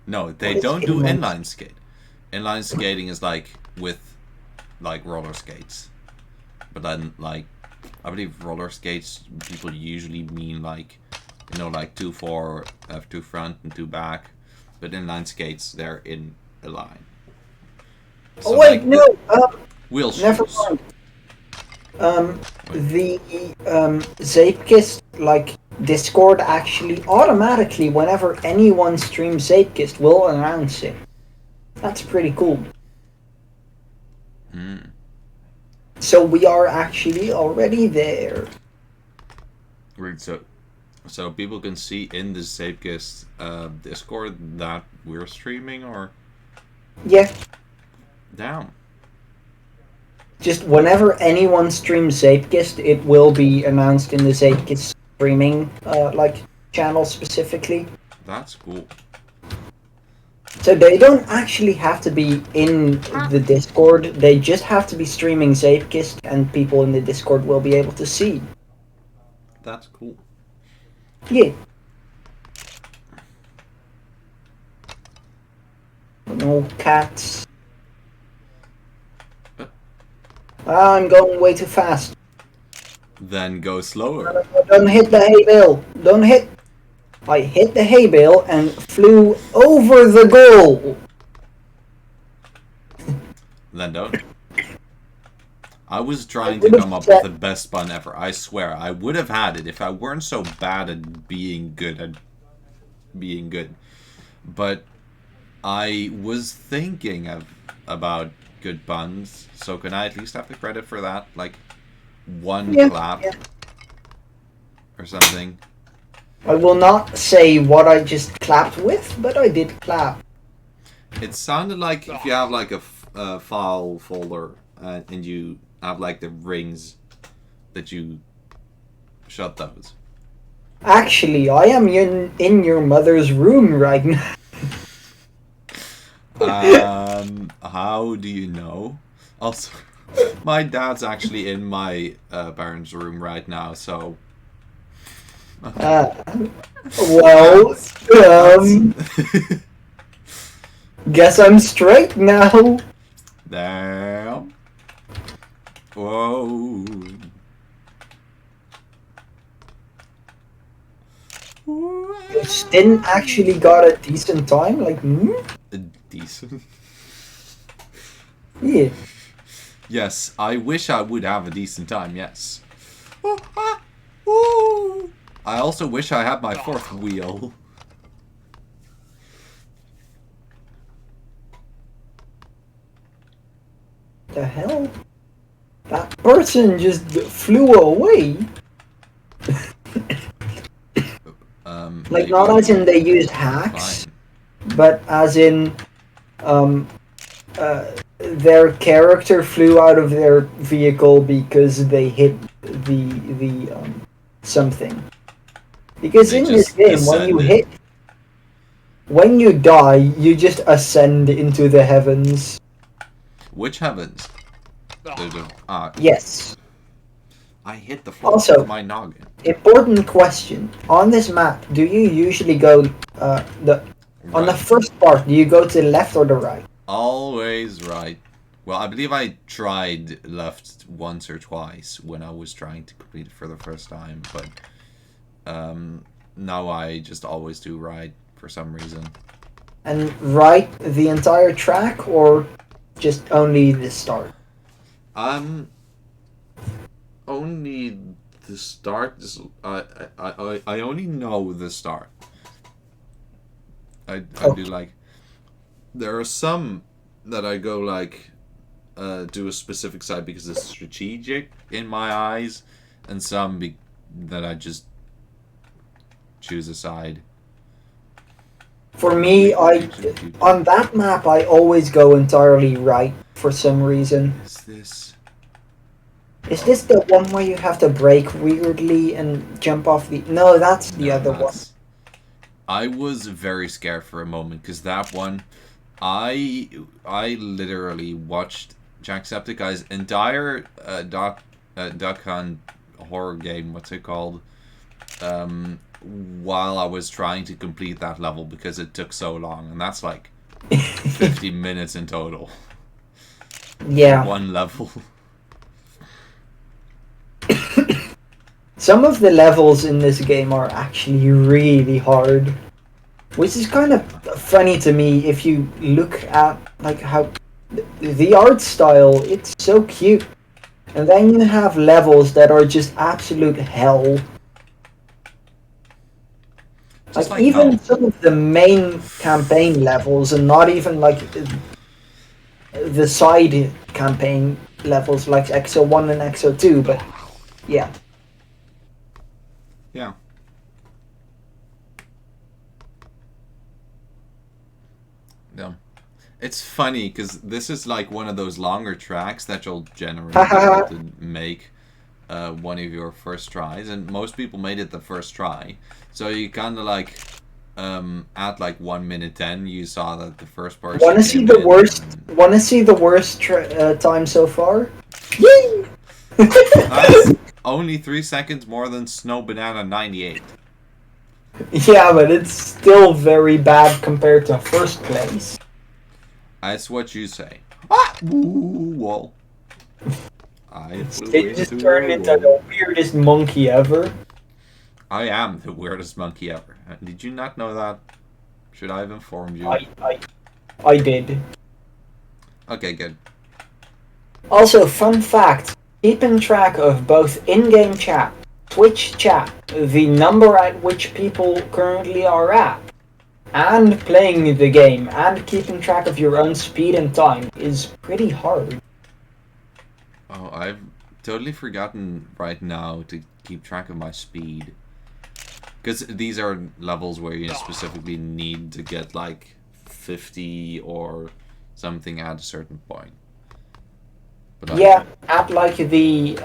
No, they What is don't do inline? inline skate. Inline skating is like with like roller skates. But then like I believe roller skates people usually mean like like two four have two front and two back. But inline skates they're in a line. Oh So wait, like no. with wheel Never shoes. mind. Um, Wait. the Zeepkist Discord actually automatically, whenever anyone streams Zeepkist, will announce it. That's pretty cool. Hmm. So we are actually already there. Right, so people can see in the Zeepkist Discord that we're streaming or Yeah, down. just whenever anyone streams Zeepkist, it will be announced in the Zeepkist streaming channel specifically. That's cool. So they don't actually have to be in the Discord. They just have to be streaming Zeepkist, and people in the Discord will be able to see. That's cool. Yeah. No cats. I'm going way too fast. Then go slower. Don't hit the hay bale. Don't hit. I hit the hay bale and flew over the goal. Then don't. I was I trying to would have come up with said the best pun ever. I swear, I would have had it if I weren't so bad at being good. But I was thinking about good puns, so can I at least have the credit for that? Like one yeah, clap yeah. or something. I will not say what I just clapped with, but I did clap. It sounded like if you have like a file folder and you have like the rings that you shut those. Actually, I am in your mother's room right now. How do you know? Also, My dad's actually in my parents' room right now, so. Well, That's- guess I'm straight now. Damn. Whoa. You didn't actually got a decent time, like, Decent. Yeah. Yes, I wish I would have a decent time, yes. I also wish I had my fourth wheel. The hell? That person just flew away. Like, not as in they used hacks, but as in, their character flew out of their vehicle because they hit the something. Because They in this just game, when ascended. when you die, you just ascend into the heavens. Which heavens? Yes. I hit the floor Also, with my noggin. important question. On this map, do you usually go on the Right. first part, do you go to the left or the right? Always right. Well, I believe I tried left once or twice when I was trying to complete it for the first time, but now I just always do right for some reason. And right the entire track or just only the start? Only the start is I only know the start. I do like there are some that I go like do a specific side because it's strategic in my eyes, and some that I just choose a side. For me, on that map I always go entirely right for some reason. Is this? Is this the one where you have to brake weirdly and jump off the? No, that's the other one. I was very scared for a moment because that one, I literally watched Jacksepticeye's entire Duck Hunt horror game. What's it called? While I was trying to complete that level because it took so long, and that's like 50 minutes in total. Yeah. One level. Some of the levels in this game are actually really hard, which is kind of funny to me if you look at like how the art style, it's so cute, and then you have levels that are just absolute hell. Like even hell. some of the main campaign levels, and not even like the side campaign levels like XO1 and XO2, but yeah. Yeah. Yeah. It's funny because this is like one of those longer tracks that you'll generally be able to make one of your first tries, and most people made it the first try. So you kind of like at like 1 minute 10, you saw that the first person. Want to see the worst? Want to see the worst time so far? Yay! That's only 3 seconds more than Snow Banana 98. Yeah, but it's still very bad compared to first place. That's what you say. Ah! Ooh, wall. It just turned into the weirdest monkey ever. I am the weirdest monkey ever. Did you not know that? Should I have informed you? I did. Okay, good. Also, fun fact, keeping track of both in-game chat, Twitch chat, the number at which people currently are at, and playing the game, and keeping track of your own speed and time is pretty hard. Oh, I've totally forgotten right now to keep track of my speed. Because these are levels where you specifically need to get like 50 or something at a certain point. But yeah, at like the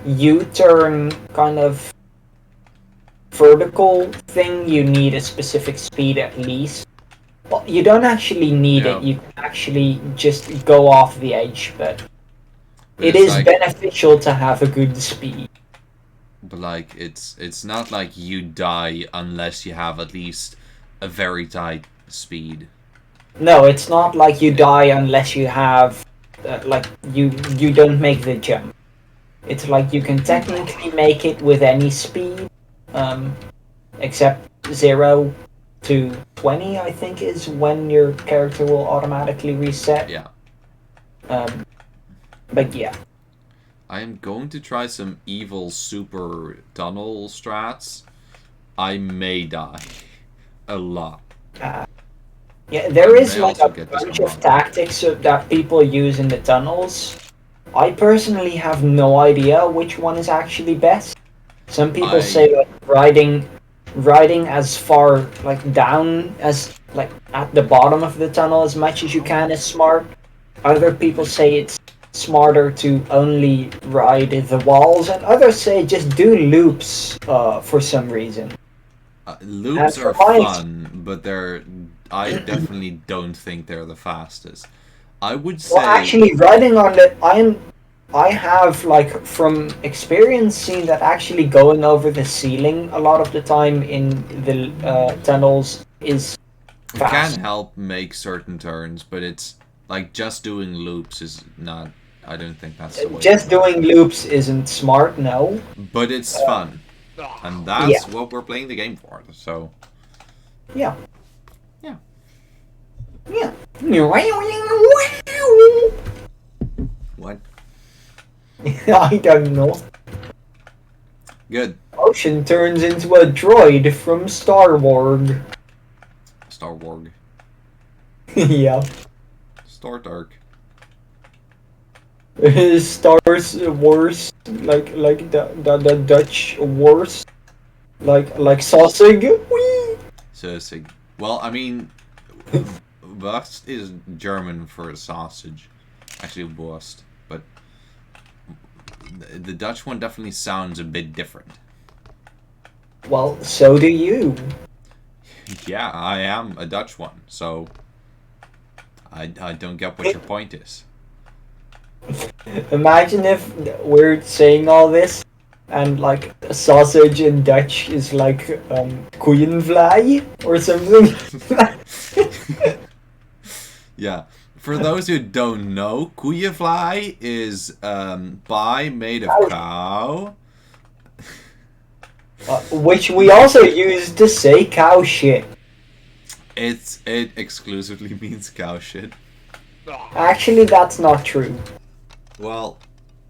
U-turn kind of vertical thing, you need a specific speed at least. Well, you don't actually need it, you can actually just go off the edge, but... But it it's is like, beneficial to have a good speed. but like it's not like you die unless you have at least a very tight speed. No, it's not like you die unless you have, like you don't make the jump. It's like you can technically make it with any speed, um, except 0 to 20. I think is when your character will automatically reset. Yeah. Um, but yeah, I am going to try some evil super tunnel strats. I may die a lot. uh, yeah, I there is may like also a get this bunch one of wrong. tactics that people use in the tunnels. I personally have no idea which one is actually best. Some people say I like riding as far like down as like at the bottom of the tunnel as much as you can is smart. Other people say it's smarter to only ride the walls, and others say just do loops for some reason. And loops are from my fun, but they're I definitely don't think they're the fastest. I would well, say actually, riding on the I have like from experience seen that actually going over the ceiling a lot of the time in the tunnels is it can fast. help make certain turns, but it's like just doing loops is not. I don't think that's the way to Just go. doing loops isn't smart, no. But it's fun, and Yeah, that's what we're playing the game for. So yeah, yeah, yeah. what I don't know. good Ocean turns into a droid from Star Wars. Star Wars, Yeah. Star Dark. Star Wars, like the Dutch wars, like sausage. Whee! So, well, I mean, Wurst is German for sausage. Actually, Wurst, but the Dutch one definitely sounds a bit different. Well, so do you. Yeah, I am a Dutch one, so I don't get what your point is. Imagine if we're saying all this and like sausage in Dutch is like koeienvlaai or something. Yeah. For those who don't know, koeienvlaai is pie made of cow. Which we also use to say cow shit. It exclusively means cow shit. Actually, that's not true. Well,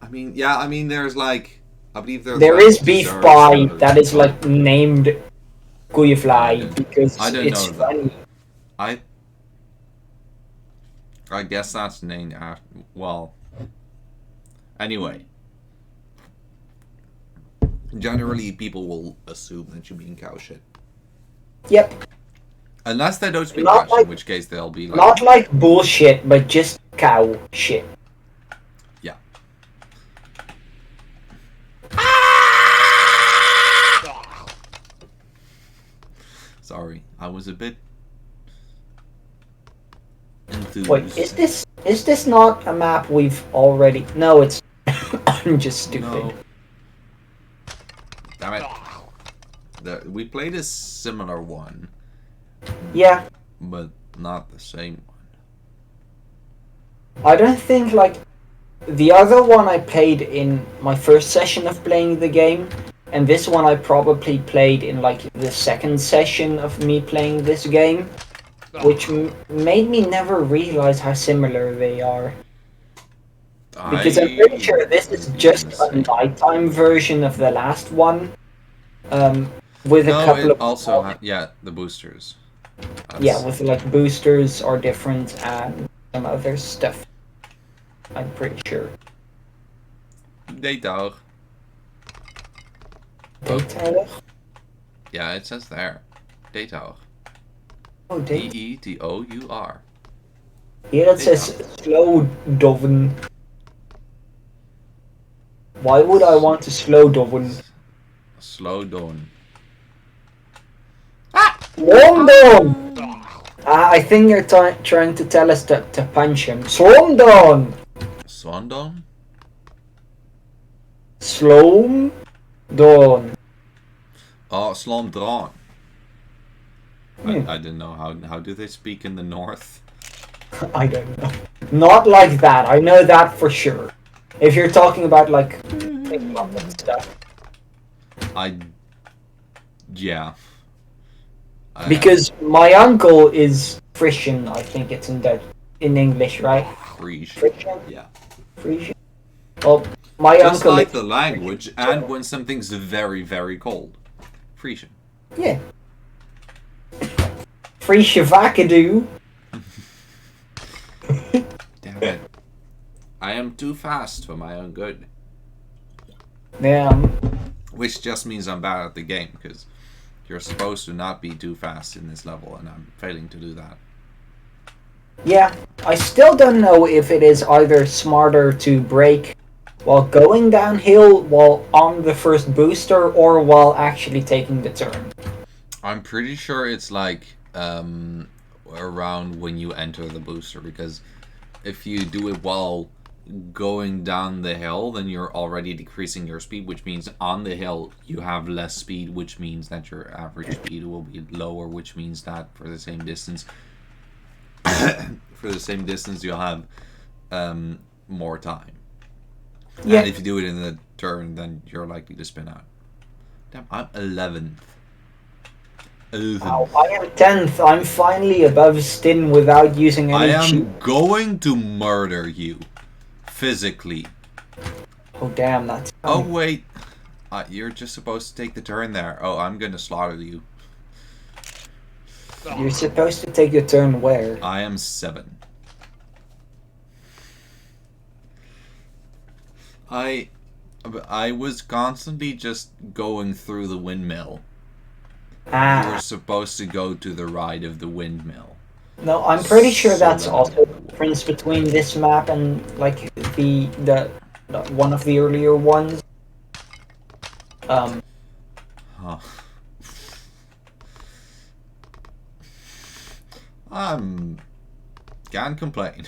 I mean, yeah, I mean, there's like, I believe there's There like is beef desserts pie that are that is called. like named koeienvlaai because I don't it's know that. funny. I I guess that's named after. Well, anyway, generally people will assume that you mean cow shit, Yep, unless they don't speak not Dutch, in like which case they'll be like, not like bullshit, but just cow shit. yeah. Sorry, I was a bit enthused. Wait, is this not a map we've already? No, it's. I'm just stupid. No. Damn it. We played a similar one, Yeah, but not the same one. I don't think like the other one I played in my first session of playing the game, and this one I probably played in like the second session of me playing this game, which made me never realize how similar they are. Because I'm pretty sure this is would be just the a same. nighttime version of the last one, with a No, couple it of also yeah, the boosters. yeah, with like boosters are different and some other stuff. I'm pretty sure. Detour. Detour? Yeah, it says there. Detour. Oh, date. Detour. Here it says slow doven. Why would I want to slow doven? Slow down. Slow down! I think you're trying to tell us to punch him. Slow down! Swandon? Sloom Dawn. Oh, Slom Drawn. Hmm. I didn't know how do they speak in the north? I don't know. Not like that. I know that for sure. If you're talking about like England and stuff. Yeah. Because my uncle is Frisian, I think it's in Dutch, in English, right? Frisian? Yeah. Frisian? Well, my Just uncle like is the language, Frisian, and so- when something's very, very cold. Frisian. Yeah. Friesjevakadu. Damn it. I am too fast for my own good. Yeah. Which just means I'm bad at the game, because you're supposed to not be too fast in this level, and I'm failing to do that. Yeah. I still don't know if it is either smarter to brake while going downhill, while on the first booster, or while actually taking the turn. I'm pretty sure it's like around when you enter the booster, because if you do it while going down the hill, then you're already decreasing your speed, which means on the hill you have less speed, which means that your average speed will be lower, which means that for the same distance you'll have more time. Yeah. And if you do it in the turn, then you're likely to spin out. Damn, I'm 11th. Wow, I am 10th. I'm finally above Stin without using I any cheat. am going to murder you. Physically. Oh, damn, that's Oh, funny. wait. You're just supposed to take the turn there. Oh, I'm gonna slaughter you. You're supposed to take your turn where? I am 7. I was constantly just going through the windmill. You were supposed to go to the right of the windmill. No, I'm pretty sure So that's that- also the difference between this map and like the one of the earlier ones. Huh. Can't complain.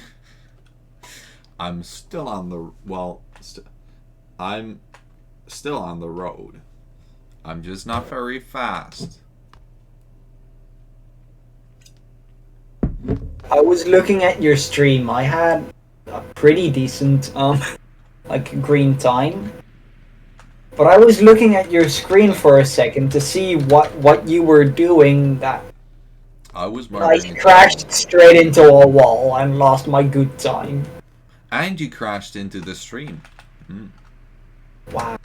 I'm still on the I'm still on the road. I'm just not very fast. I was looking at your stream. I had a pretty decent like green time. But I was looking at your screen for a second to see what you were doing. That I was I murdering a crashed child. straight into a wall and lost my good time. And you crashed into the stream. Wow.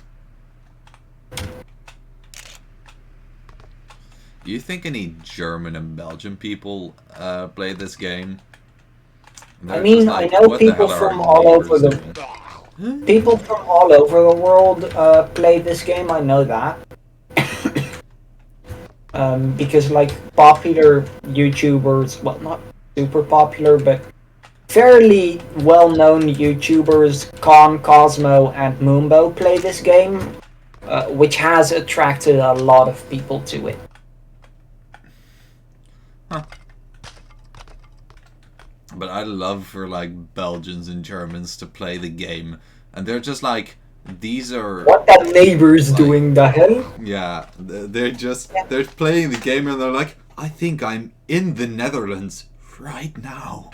Do you think any German and Belgian people play this game? I mean, I know "What the people hell are from our all over neighbors the doing?" people from all over the world play this game. I know that. Because like popular YouTubers, well, not super popular, but fairly well-known YouTubers, Cosmo, and Moombo play this game, which has attracted a lot of people to it. Huh. But I'd love for like Belgians and Germans to play the game, and they're just like, these are What that neighbor's like- doing, the hell? yeah, they're playing the game and they're like, I think I'm in the Netherlands right now.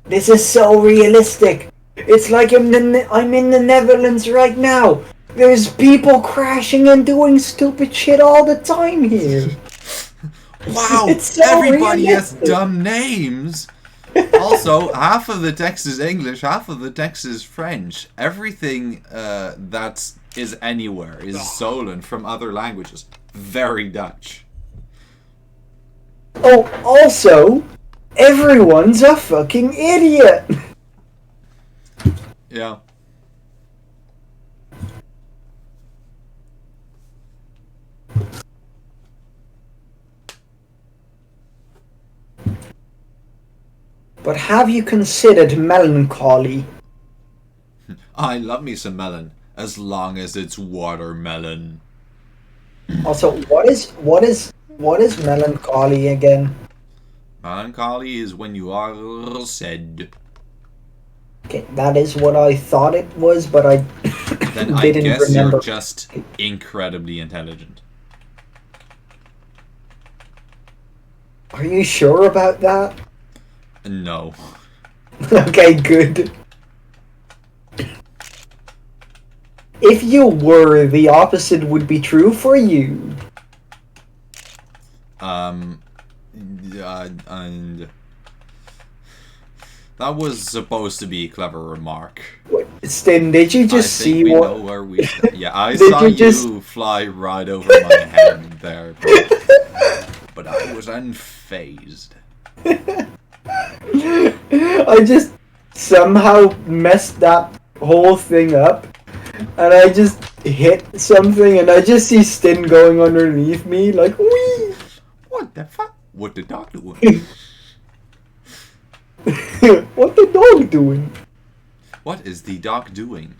This is so realistic. It's like I'm in the Netherlands right now. There's people crashing and doing stupid shit all the time here. Wow, It's so everybody has realistic. dumb names. Also, half of the text is English, half of the text is French. Everything that is anywhere is stolen from other languages. Very Dutch. Oh, also, everyone's a fucking idiot. Yeah. But have you considered melancholy? I love me some melon, as long as it's watermelon. Also, what is melancholy again? Melancholy is when you are sad. Okay, that is what I thought it was, but I then I didn't guess remember. you're just incredibly intelligent. Are you sure about that? No. Okay, good. If you were, the opposite would be true for you. And that was supposed to be a clever remark. Stin, did you I just think see we what? know where we stand. Yeah, I Did saw you you just- fly right over my head there, but I was unfazed. I just somehow messed that whole thing up, and I just hit something, and I just see Stin going underneath me, like, wee! What the fuck? What the dog doing? What the dog doing? What is the dog doing?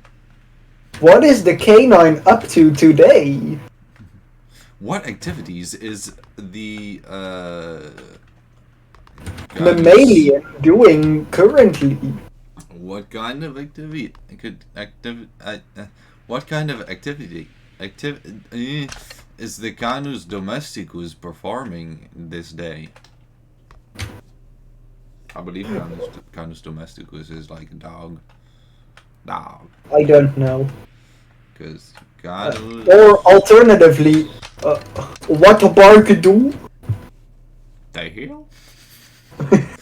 What is the canine up to today? What activities is the Mammalian doing currently? What kind of activity what kind of activity is the Canus domesticus performing this day? I believe Canus domesticus is like a dog. I don't know. Because Canus... Or alternatively, what a bark do? The hell?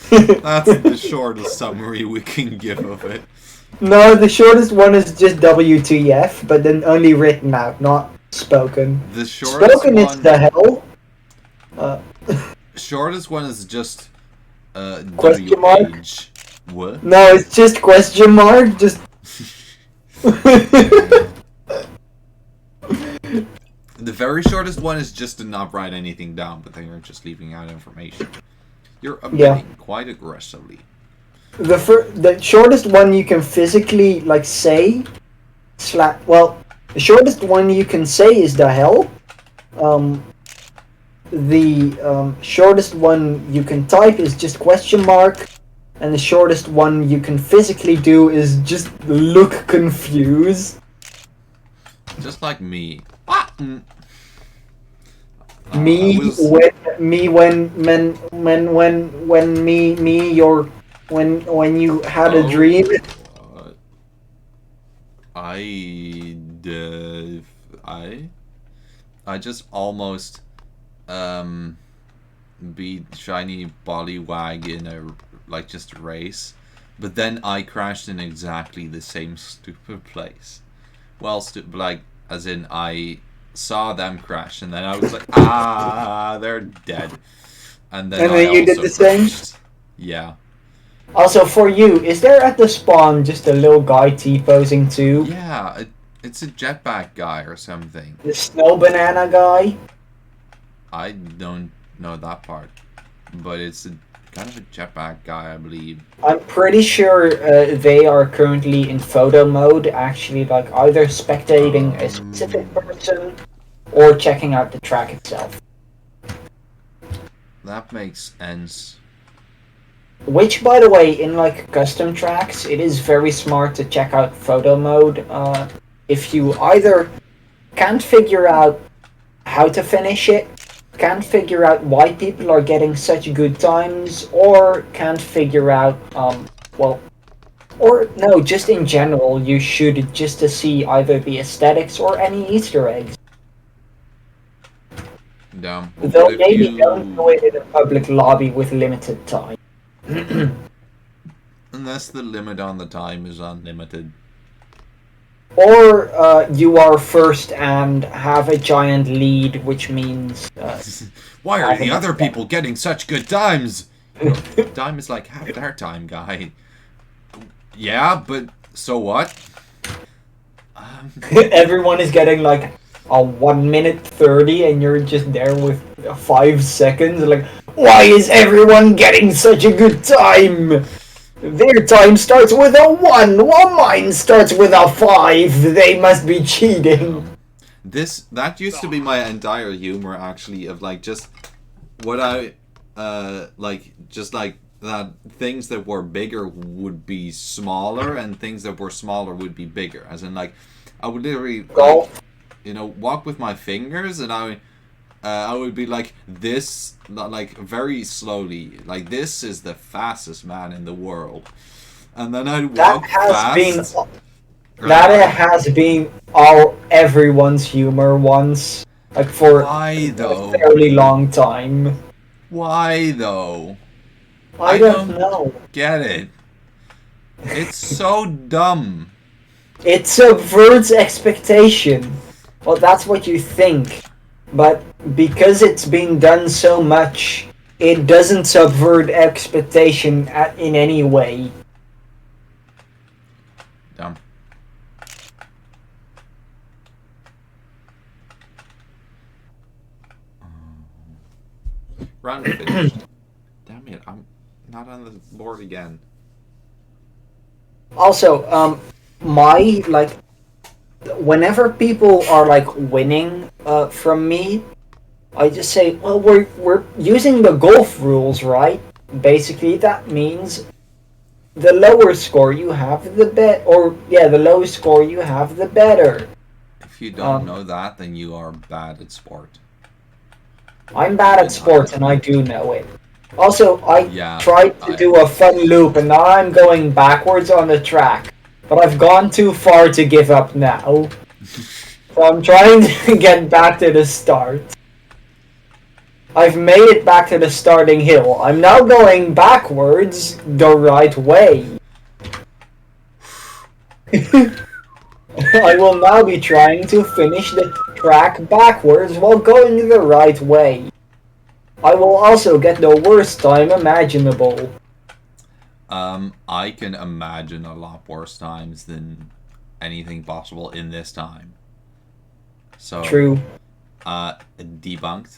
That's the shortest summary we can give of it. No, the shortest one is just WTF, but then only written out, not spoken. The shortest Spoken one... is the hell. Shortest one is just Question mark? WH. What? No, it's just question mark, just... The very shortest one is just to not write anything down, but then you're just leaving out information. You're omitting quite aggressively. The shortest one you can physically, like, say... Well, the shortest one you can say is the hell. The shortest one you can type is just question mark. And the shortest one you can physically do is just look confused. Just like me. When you had a dream. I just almost beat Shiny Bollywag in a just a race, but then I crashed in exactly the same stupid place. Well, like as in I saw them crash, and then I was like, they're dead, and then I you did the same. Yeah. Also, for you, is there at the spawn just a little guy T-posing too? Yeah, it's a jetpack guy or something. The snow banana guy? I don't know that part, but it's kind of a jetpack guy, I believe. I'm pretty sure they are currently in photo mode, actually, like either spectating a specific person or checking out the track itself. That makes sense. Which, by the way, in like custom tracks, it is very smart to check out photo mode. If you either can't figure out how to finish it, can't figure out why people are getting such good times, or can't figure out, or no, just in general, you should just to see either the aesthetics or any Easter eggs. Damn. Though maybe don't do it in a public lobby with limited time. Unless the limit on the time is unlimited. Or you are first and have a giant lead, which means... Why are the other people getting such good times? Time is like half their time, guy. Yeah, but so what? Everyone is getting like a 1 minute 30 and you're just there with 5 seconds. Like, why is everyone getting such a good time? Their time starts with a 1, while mine starts with a 5. They must be cheating. That used to be my entire humor, actually, of like just what I just like that things that were bigger would be smaller and things that were smaller would be bigger. As in, like, I would literally Golf. walk with my fingers, and I would be like this, like very slowly, like this is the fastest man in the world, and then I'd That walk has been fast. that has been all everyone's humor once, like for Why a though? fairly long time. Why though? I I don't don't know. get it. It's so dumb. It subverts expectation. Well, that's what you think. But because it's been done so much, it doesn't subvert expectation in any way. Dumb. Round finished. Damn it, I'm not on the board again. Also, my like, whenever people are like winning from me, I just say, well, we're using the golf rules, right? Basically, that means the lower score you have, the lowest score you have, the better. If you don't know that, then you are bad at sport. I'm bad at sports, and I do know it. Also, I Yeah, tried to do a fun loop, and now I'm going backwards on the track. But I've gone too far to give up now. So I'm trying to get back to the start. I've made it back to the starting hill. I'm now going backwards the right way. I will now be trying to finish the track backwards while going the right way. I will also get the worst time imaginable. I can imagine a lot worse times than anything possible in this time. So, True. Debunked.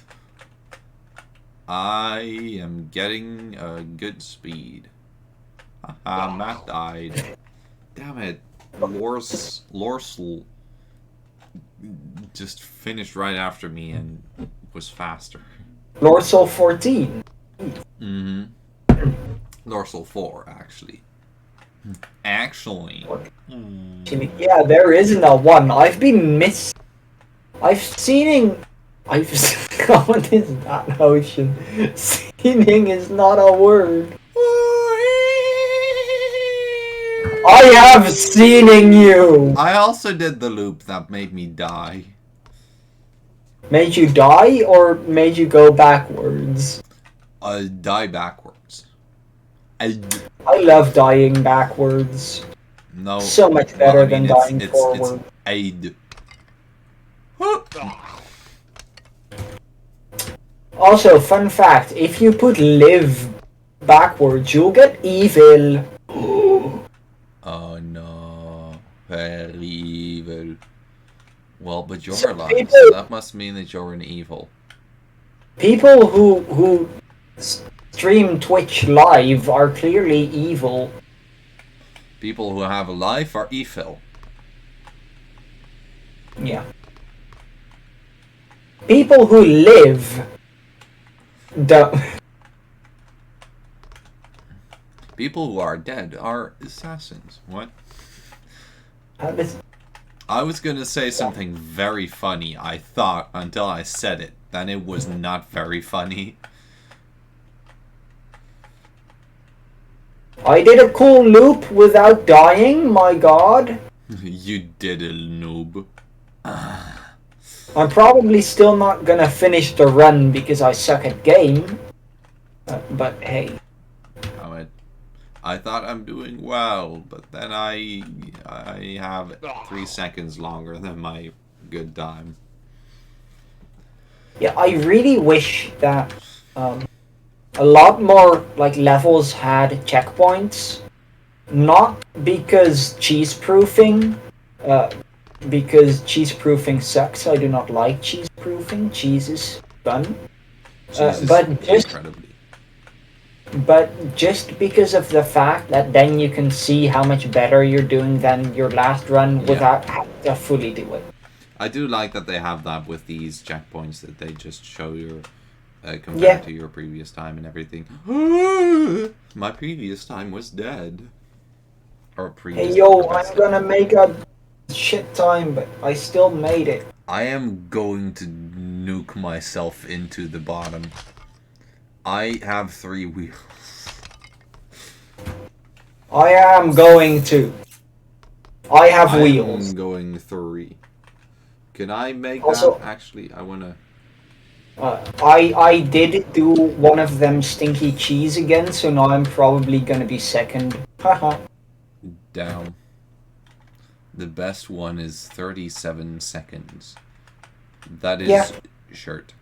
I am getting a good speed. Haha, Matt died. Damn it. Lorsel just finished right after me and was faster. Lorsel 14. Mm-hmm. Lorsel 4, actually. Actually. Yeah, there isn't a 1. I've been I've what is that notion? Seeing is not a word. I have seening you! I also did the loop that made me die. Made you die or made you go backwards? Die backwards. I love dying backwards. No. So much better than dying forward. It's aid. Also, fun fact, if you put live backwards, you'll get evil. Oh no. Very evil. Well, but you're So alive, so that must mean that you're an evil. People who stream Twitch live are clearly evil. People who have a life are evil. Yeah. People who live don't. People who are dead are assassins. What? I was gonna say something very funny, I thought, until I said it. Then it was not very funny. I did a cool loop without dying, my god. You did a noob. I'm probably still not gonna finish the run because I suck at game. But hey. I thought I'm doing well, but then I have 3 seconds longer than my good time. Yeah, I really wish that a lot more like levels had checkpoints. Not because cheese proofing, because cheese proofing sucks. I do not like cheese proofing. Cheese is fun. But just because of the fact that then you can see how much better you're doing than your last run without having to fully do it. I do like that they have that with these checkpoints, that they just show your compared to your previous time and everything. My previous time was dead. Or previous. Hey yo, I'm gonna make a shit time, but I still made it. I am going to nuke myself into the bottom. I have 3 wheels. I am going to. I have I wheels. am going 3. Can I make Also, that? Actually, I wanna... I did do one of them stinky cheese again, so now I'm probably gonna be second. Haha. Down. The best one is 37 seconds. That is Yeah. shirt.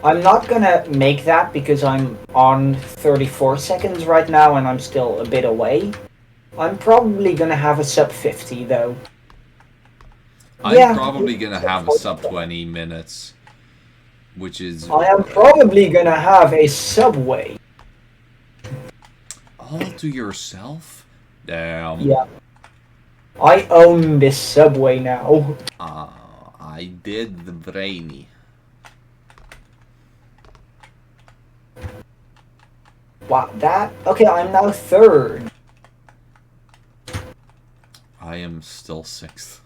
I'm not gonna make that because I'm on 34 seconds right now and I'm still a bit away. I'm probably gonna have a sub 50 though. I'm probably gonna have a sub 20 minutes, which is... I am probably gonna have a subway. all to yourself? Damn. Yeah. I own this subway now. I did the brainy. Wow, that... Okay, I'm now third. I am still 6th.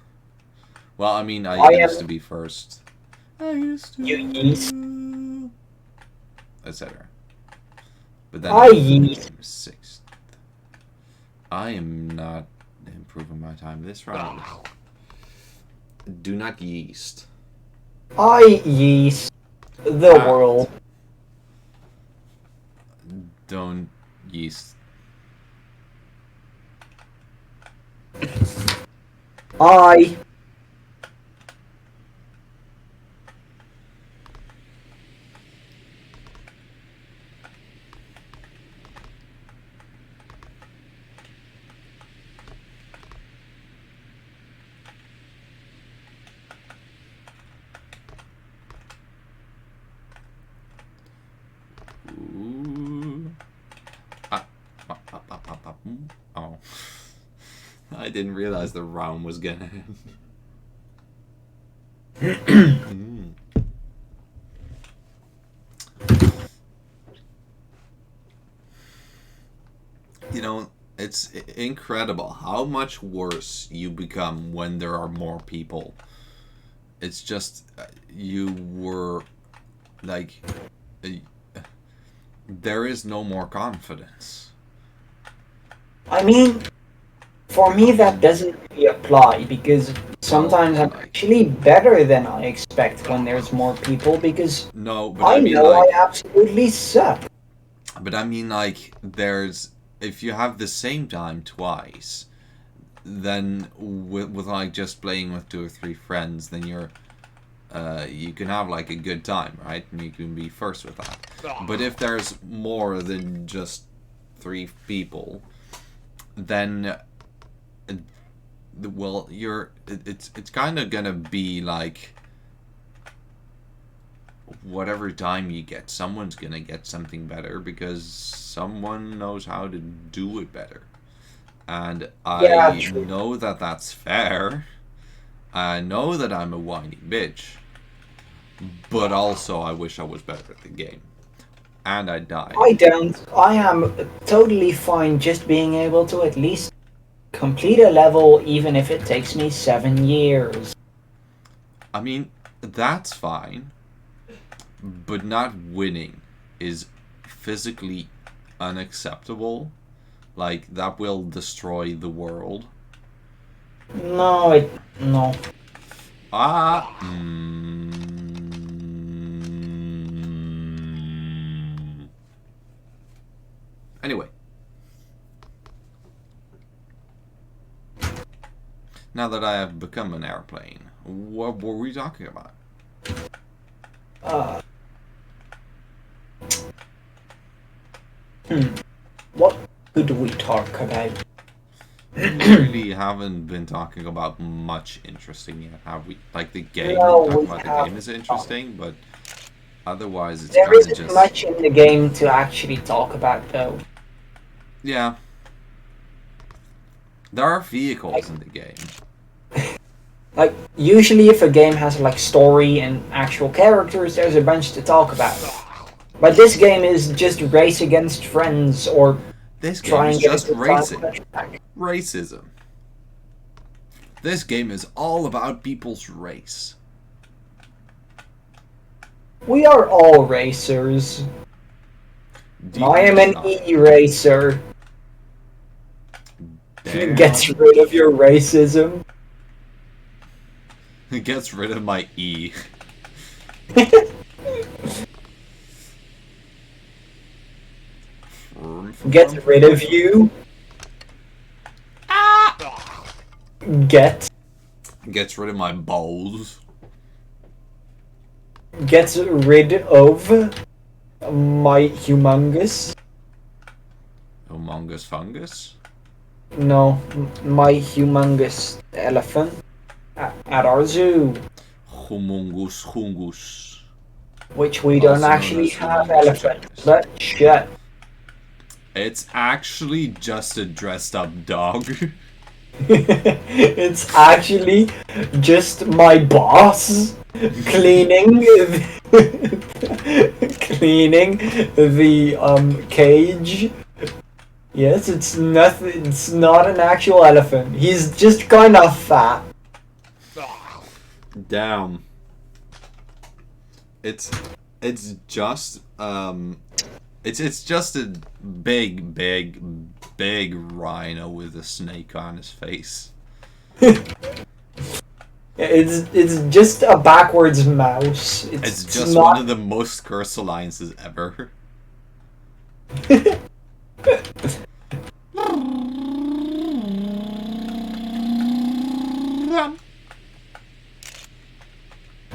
Well, I mean, I used to be first. I used to... You yeast. etc. But then I yeast. I'm 6th. I am not improving my time this round. Do not yeast. I yeast the world. Don't yeast. I... Oh. I didn't realize the round was gonna end. You know, it's incredible how much worse you become when there are more people. It's just, you were, like, there is no more confidence. I mean, for me that doesn't really apply because sometimes I'm actually better than I expect when there's more people because no, but I mean, know I absolutely suck. But I mean, like, if you have the same time twice, then with like just playing with 2 or 3 friends, then you can have like a good time, right? And you can be first with that. But if there's more than just 3 people, then well, it's kind of gonna be like whatever time you get, someone's gonna get something better because someone knows how to do it better. And I know that that's fair. I know that I'm a whiny bitch. But also, I wish I was better at the game. And I died. I don't. I am totally fine just being able to at least complete a level even if it takes me 7 years. I mean, that's fine. But not winning is physically unacceptable. Like, that will destroy the world. No. Anyway. Now that I have become an airplane, what were we talking about? What could we talk about? We really haven't been talking about much interesting yet, have we? Like the game, the game is interesting, but otherwise it's kind of just... There isn't much in the game to actually talk about, though. Yeah. There are vehicles in the game. Like, usually if a game has, like, story and actual characters, there's a bunch to talk about. But this game is just race against friends, or this game is just racing. Racism. This game is all about people's race. We are all racers. Deep I am an inside. E-racer. Damn. Gets rid of your racism. It gets rid of my E. Gets rid of you. Gets rid of my balls. Gets rid of my humongous. Humongous fungus? No, my humongous elephant at our zoo. Humungus hungus. Which we don't Also known actually as have humongous elephant, fungus. but shut. It's actually just a dressed up dog. It's actually just my boss cleaning cleaning the cage. Yes, it's nothing. It's not an actual elephant. He's just kind of fat. Damn. It's just it's just a big rhino with a snake on his face. It's just a backwards mouse. It's just not... one of the most cursed alliances ever.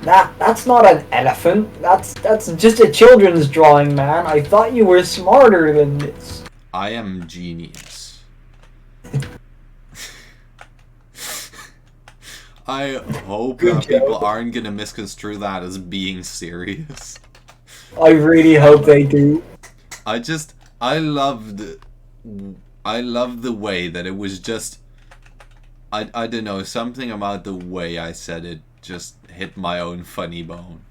That's not an elephant. That's just a children's drawing, man. I thought you were smarter than this. I am genius. I hope that people aren't gonna misconstrue that as being serious. I really hope they do. I loved the way that it was just I don't know, something about the way I said it just hit my own funny bone.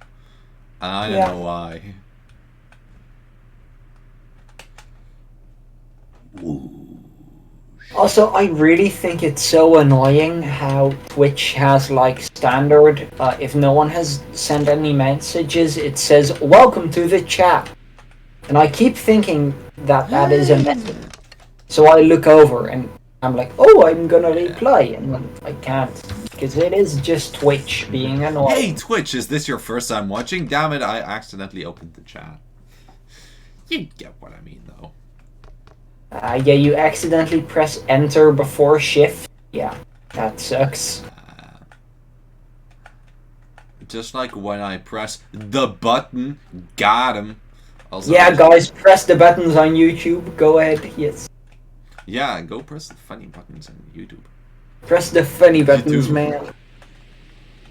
And I don't know why. Also, I really think it's so annoying how Twitch has like standard, if no one has sent any messages, it says, "Welcome to the chat." And I keep thinking that that is a message. So I look over and I'm like, oh, I'm gonna reply, and then I can't. Because it is just Twitch being annoying. Hey Twitch, is this your first time watching? Damn it, I accidentally opened the chat. You get what I mean though. Yeah, you accidentally press enter before shift. Yeah, that sucks. Just like when I press the button, got him. Also, yeah, guys, press the buttons on YouTube. Go ahead, yes. Yeah, go press the funny buttons on YouTube. Press the funny buttons, man.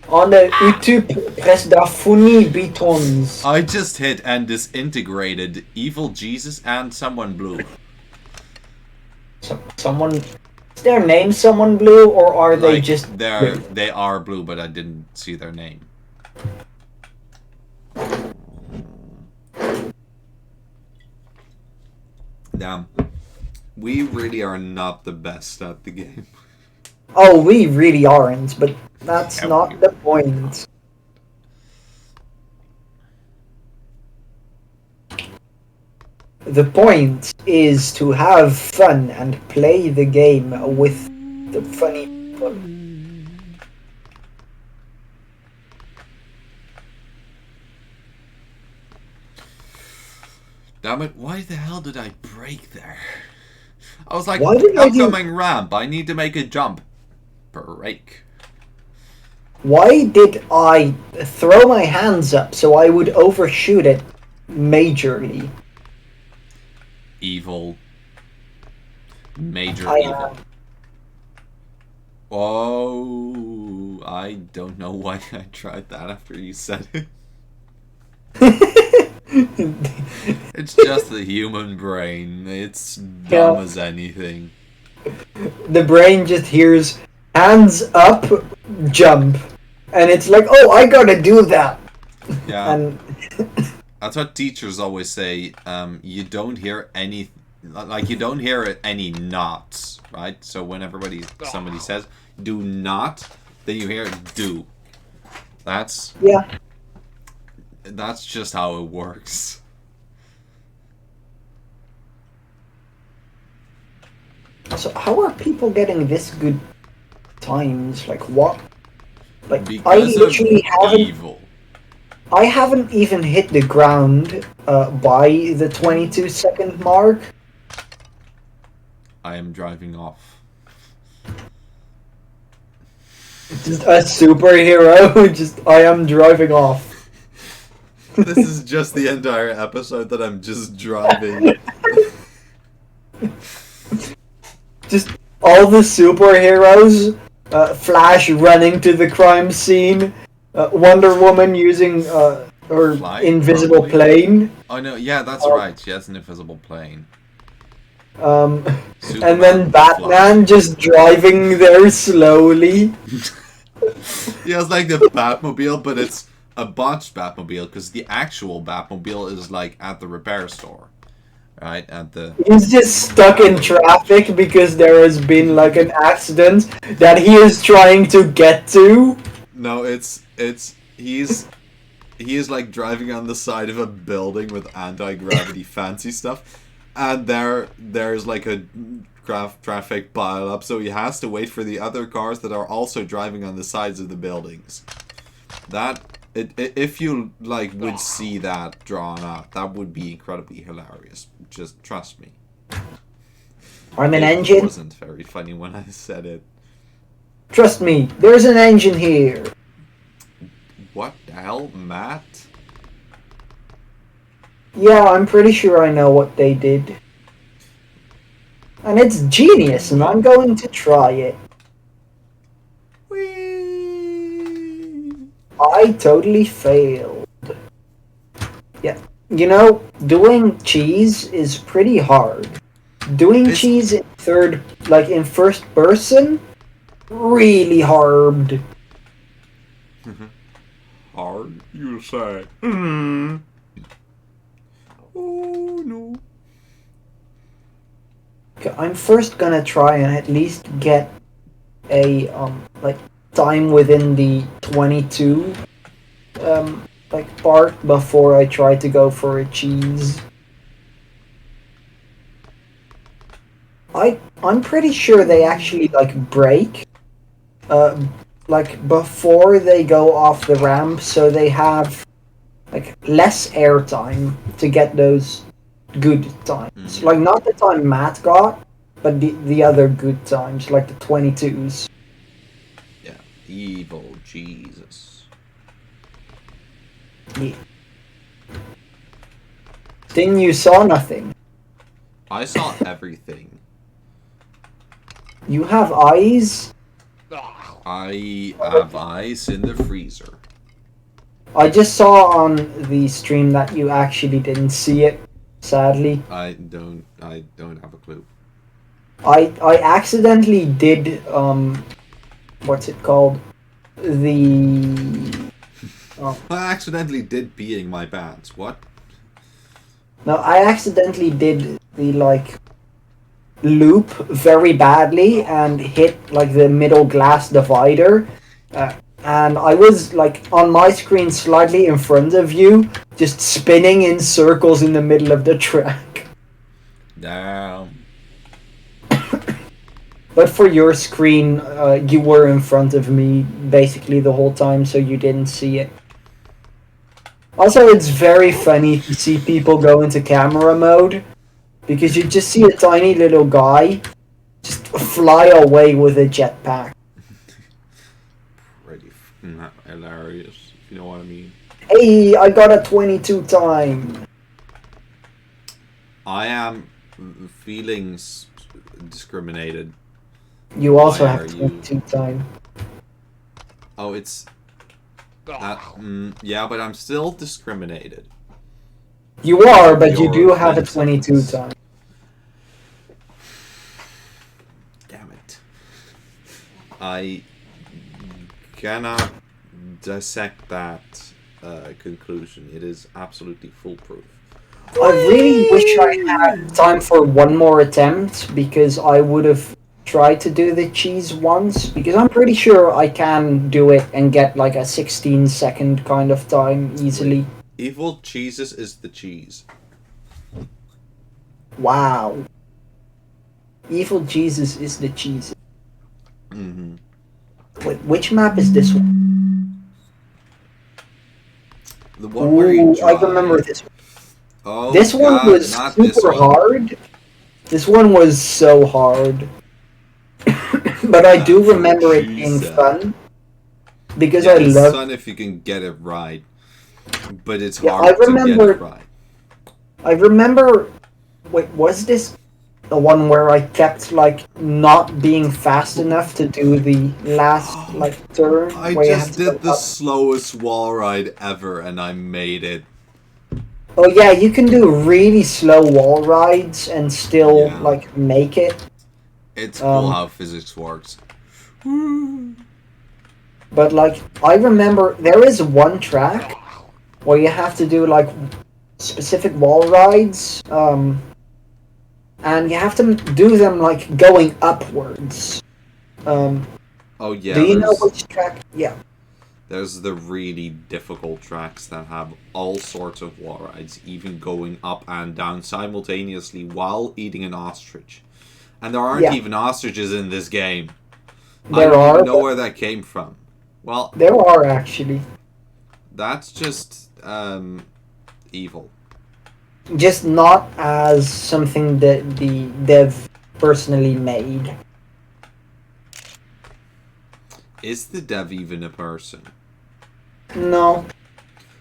On the YouTube, press the funny buttons. I just hit and disintegrated Evil Jesus and Someone Blue. Someone... Is their name Someone Blue, or are they just... They are blue, but I didn't see their name. Damn. We really are not the best at the game. Oh, we really aren't, but that's not the point. The point is to have fun and play the game with the funny people. Damn it, why the hell did I break there? I was like, upcoming ramp, I need to make a jump. Break. Why did I throw my hands up so I would overshoot it majorly? Evil. Major evil. Oh, I don't know why I tried that after you said it. It's just the human brain. It's dumb as anything. The brain just hears hands up, jump. And it's like, oh, I gotta do that. Yeah. And that's what teachers always say. You don't hear any, like you don't hear any nots, right? So when somebody says, do not, then you hear do. That's just how it works. So how are people getting this good times? Like what? Like Because I literally evil. I haven't even hit the ground by the 22-second mark. I am driving off. Just a superhero. Just I am driving off. This is just the entire episode that I'm just driving. Just all the superheroes. Flash running to the crime scene. Wonder Woman using her Flying, invisible probably. plane. Oh no, yeah, that's right. She has an invisible plane. And Superman then Batman flying. just driving there slowly. He has like the Batmobile, but it's a botched Batmobile because the actual Batmobile is like at the repair store, right? At the He's just stuck in traffic because there has been like an accident that he is trying to get to. no, he is like driving on the side of a building with anti-gravity fancy stuff, and there's like a traffic pile up, so he has to wait for the other cars that are also driving on the sides of the buildings. If you like would see that drawn out, that would be incredibly hilarious. Just trust me. I'm an It engine. wasn't very funny when I said it. Trust me, there's an engine here. What the hell, Matt? Yeah, I'm pretty sure I know what they did. And it's genius, and I'm going to try it. Whee! I totally failed. Yeah, you know, doing cheese is pretty hard. Doing cheese in in first person, really hard. Hard, you say? Oh no. Okay, I'm first gonna try and at least get a time within the 22 part before I try to go for a cheese. I'm pretty sure they actually break before they go off the ramp, so they have less airtime to get those good times. Like not the time Matt got, but the other good times, like the 22s. Yeah, evil Jesus. Yeah. Then you saw nothing. I saw everything. You have eyes. I have ice in the freezer. I just saw on the stream that you actually didn't see it, sadly. I don't have a clue. I accidentally did what's it called? I accidentally did peeing my pants. What? No, I accidentally did the loop very badly and hit the middle glass divider. And I was on my screen slightly in front of you, just spinning in circles in the middle of the track. Damn. But for your screen, you were in front of me basically the whole time, so you didn't see it. Also, it's very funny to see people go into camera mode, because you just see a tiny little guy just fly away with a jetpack. Pretty hilarious, if you know what I mean. Hey, I got a 22 time. I am feeling discriminated. You also Why have are 22 time. Oh, it's... yeah, but I'm still discriminated. You are, but you Your do have a 22 sentence. time. Damn it. I cannot dissect that conclusion. It is absolutely foolproof. I really wish I had time for one more attempt, because I would have try to do the cheese once because I'm pretty sure I can do it and get like a 16-second kind of time easily. Wait. Evil cheeses is the cheese. Wow. Evil Jesus is the cheese. Mm-hmm. Wait, which map is this one? The one where you I drive. remember this one. Oh, This one God, was not super this one. hard. This one was so hard. But I do remember it being fun. Because yeah, I it's love. fun if you can get it right. But it's Yeah, hard to get it right. I remember. Wait, was this the one where I kept like not being fast enough to do the last like turn? I where just did the slowest wall ride ever and I made it. Oh yeah, you can do really slow wall rides and still like make it. It's cool how physics works. But like I remember there is one track where you have to do like specific wall rides, and you have to do them like going upwards. Oh yeah. Do you know which track? Yeah. There's the really difficult tracks that have all sorts of wall rides, even going up and down simultaneously while eating an ostrich. And there aren't even ostriches in this game. I don't even know where that came from. Well, there are actually. That's just evil. Just not as something that the dev personally made. Is the dev even a person? No.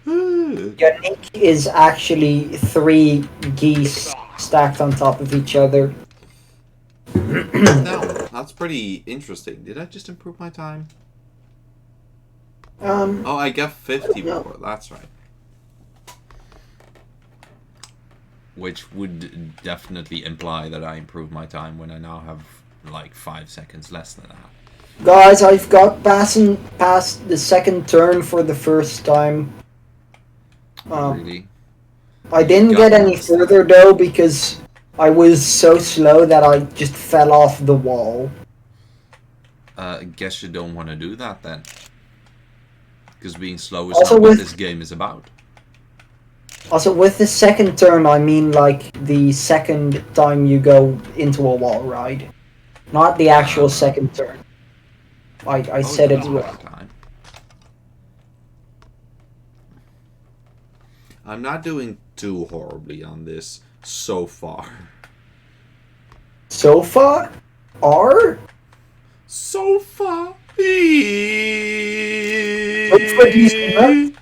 Yannick is actually 3 geese stacked on top of each other. No, that's pretty interesting. Did I just improve my time? Oh, I get 50 more. That's right. Which would definitely imply that I improved my time when I now have like 5 seconds less than that. Guys, I've got past the second turn for the first time. Really? I didn't get any further though because I was so slow that I just fell off the wall. Guess you don't want to do that then. Because being slow is not what this game is about. Also, with the second turn, I mean like the second time you go into a wall ride. Not the actual second turn. I said it wrong. I'm not doing too horribly on this so far. So far? So far. Wait for these nuts.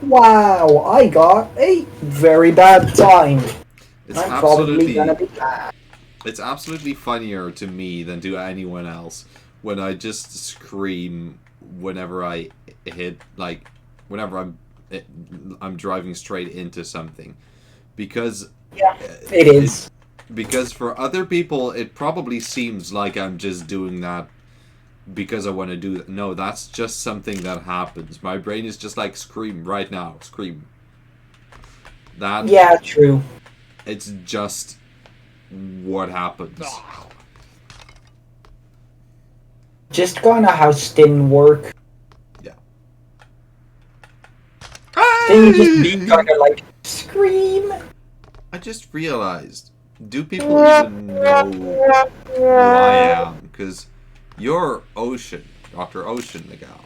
Wow, I got a very bad time. I'm probably gonna be bad. It's absolutely funnier to me than to anyone else when I just scream whenever I hit, like, whenever I'm driving straight into something. Because... Yeah, it is. Because for other people, it probably seems like I'm just doing that because I want to do that. No, that's just something that happens. My brain is just like, scream right now, scream. That... Yeah, true. It's just what happens. Just kind of how Stin work. Yeah. Stin just be kind of like, scream. I just realized, do people even know who I am? Because you're Ocean, Dr. Ocean Miguel.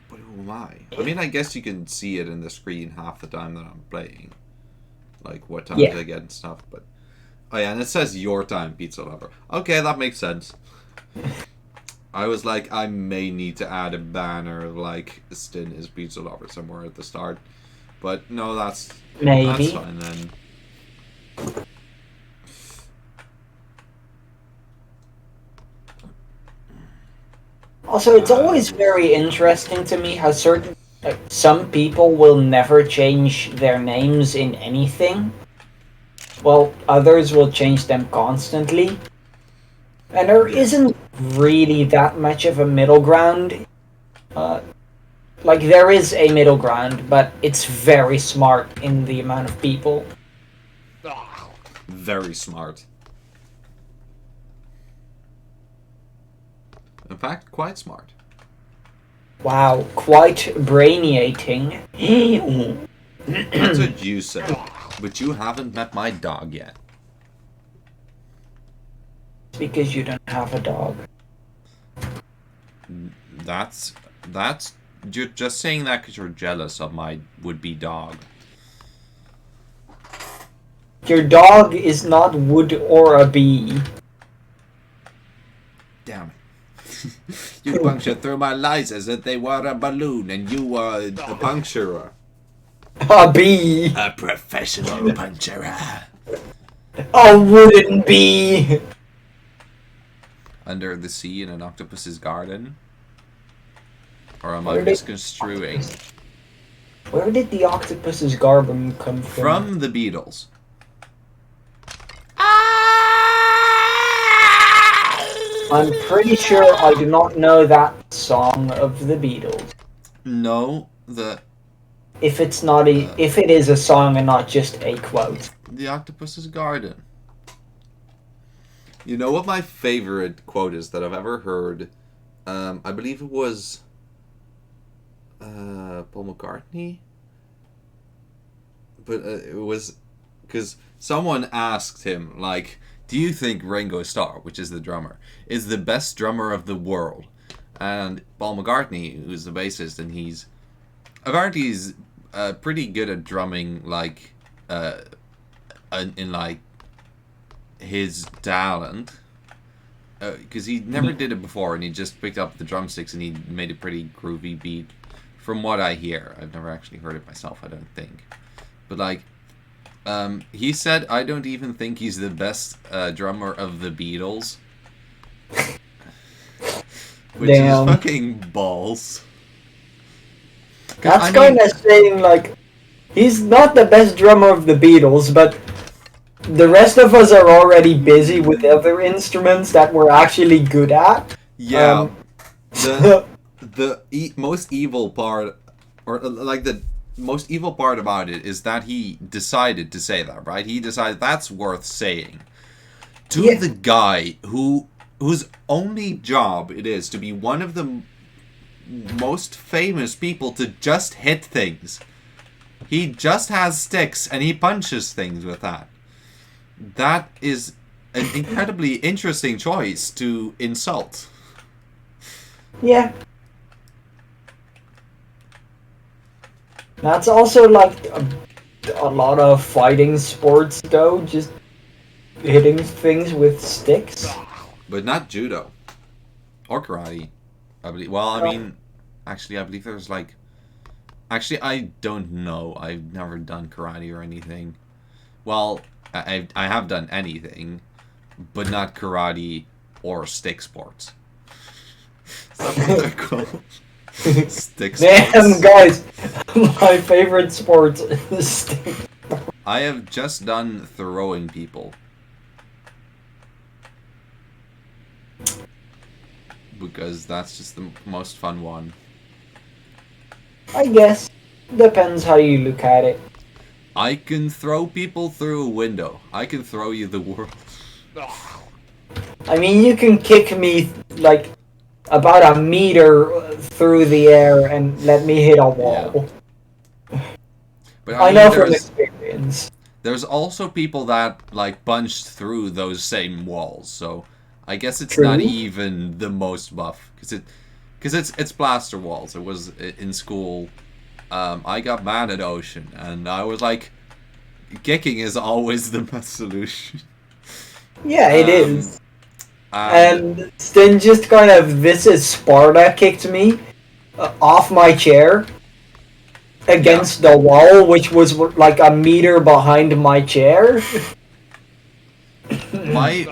But who am I? I mean, I guess you can see it in the screen half the time that I'm playing. Like, what times I get and stuff, but... Oh yeah, and it says your time, Pizza Lover. Okay, that makes sense. I was like, I may need to add a banner like Stin is Pizza Lover somewhere at the start. But no, that's fine then. Also, it's always very interesting to me how some people will never change their names in anything. Well, others will change them constantly. And there isn't really that much of a middle ground. like there is a middle ground, but it's very smart in the amount of people. Very smart. In fact, quite smart. Wow, quite brainiating. That's what you said. But you haven't met my dog yet. It's because you don't have a dog. That's you're just saying that because you're jealous of my would-be dog. Your dog is not wood or a bee. Damn it. You punctured through my lies as if they were a balloon and you were a puncturer. A bee! A professional puncturer. A wooden bee! Under the sea in an octopus's garden? Or am I Where did- misconstruing? Where did the octopus's garden come from? From the Beatles. I'm pretty sure I do not know that song of the Beatles. No, If it's not if it is a song and not just a quote. the octopus's garden. You know what my favorite quote is that I've ever heard? I believe it was Paul McCartney. But it was because someone asked him, like, do you think Ringo Starr, which is the drummer, is the best drummer of the world? And Paul McCartney, who's the bassist, and he's pretty good at drumming, like, in like his talent, because he never did it before, and he just picked up the drumsticks and he made a pretty groovy beat. From what I hear, I've never actually heard it myself, I don't think, but like, he said, I don't even think he's the best drummer of the Beatles, which Damn. is fucking balls. That's kind of saying, like, he's not the best drummer of the Beatles, but the rest of us are already busy with other instruments that we're actually good at. Yeah, the most evil part, or like the most evil part about it is that he decided to say that, right? He decided that's worth saying to the guy whose only job it is to be one of the most famous people to just hit things. He just has sticks and he punches things with that. That is an incredibly interesting choice to insult. Yeah. That's also like a lot of fighting sports, though, just hitting things with sticks. But not judo. Or karate. I believe. Well, I mean, actually, I believe there's like... Actually, I don't know. I've never done karate or anything. Well, I have done anything, but not karate or stick sports. Is that what they're called? Stick sports. Damn, guys, my favorite sport is stick. I have just done throwing people. Because that's just the most fun one. I guess. Depends how you look at it. I can throw people through a window. I can throw you the world. I mean, you can kick me, like, about a meter through the air and let me hit a wall. Yeah. But I know from experience. There's also people that, like, punched through those same walls, so I guess it's True. not even the most buff. Because it's plaster walls. It was in school. I got mad at Ocean, and I was like, kicking is always the best solution. Yeah, it is. And then just kind of, this is Sparta kicked me off my chair against the wall, which was like a meter behind my chair. my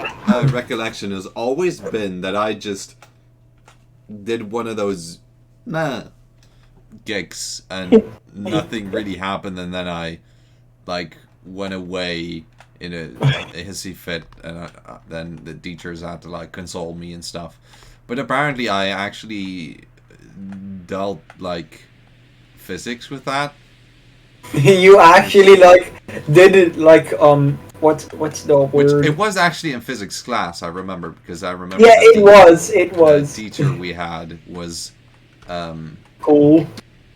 recollection has always been that I just did one of those gigs and nothing really happened, and then I like went away in a hissy fit, and then the teachers had to like console me and stuff. But apparently I actually dealt like physics with that. You actually like did it like what's the Which word? it was actually in physics class. I remember because I remember Yeah, the it was. It the was teacher we had was, cool.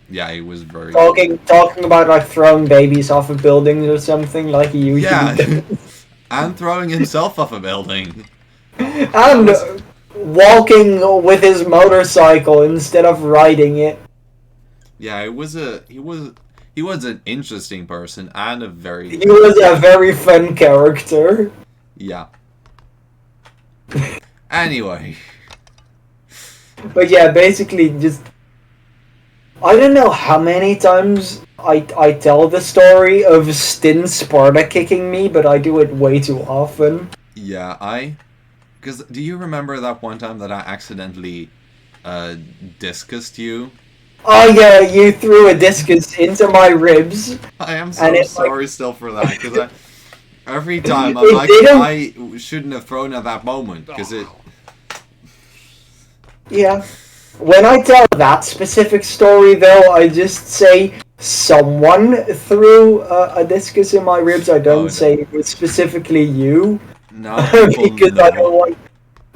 yeah, he was very cool. Talking about like throwing babies off of buildings or something like he usually Yeah, does. and throwing himself off a building. That And was walking with his motorcycle instead of riding it. yeah. He was an interesting person and a very He was a very fun character. yeah. Anyway, But yeah, basically just I don't know how many times I tell the story of Stin Sparta kicking me, but I do it way too often. yeah, because do you remember that one time that I accidentally discused you? Oh yeah, you threw a discus into my ribs, I am and so it like sorry still for that because every time I'm it like didn't. I shouldn't have thrown at that moment because it Yeah. When I tell that specific story, though, I just say someone threw a discus in my ribs. I oh don't say it was specifically you, now people because I know. don't want.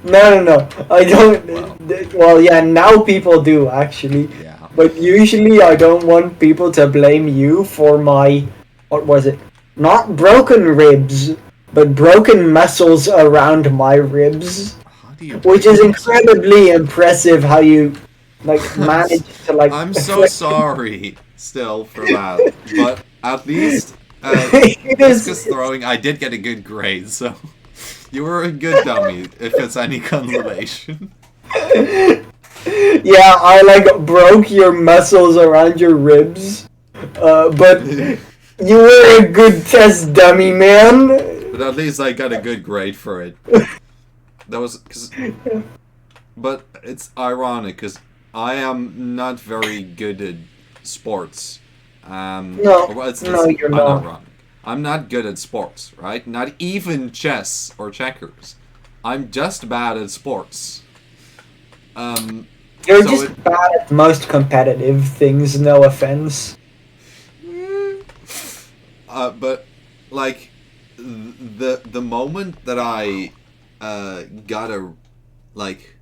No, no, no. I don't. Well, Well, yeah, now people do actually, yeah. but usually I don't want people to blame you for my. What was it? Not broken ribs, but broken muscles around my ribs, How do you which break is muscles? incredibly impressive. How you like manage to like. I'm so sorry still for that, but at least It is. discus throwing I did get a good grade, so you were a good dummy if it's any consolation. Yeah, I like broke your muscles around your ribs, but you were a good test dummy, man. But at least I got a good grade for it. That was cause, but it's ironic because I am not very good at sports. No, Well, no, you're not. unironic. I'm not good at sports, right? Not even chess or checkers. I'm just bad at sports. You're So it, just bad at most competitive things. No offense. but like the moment that I got a like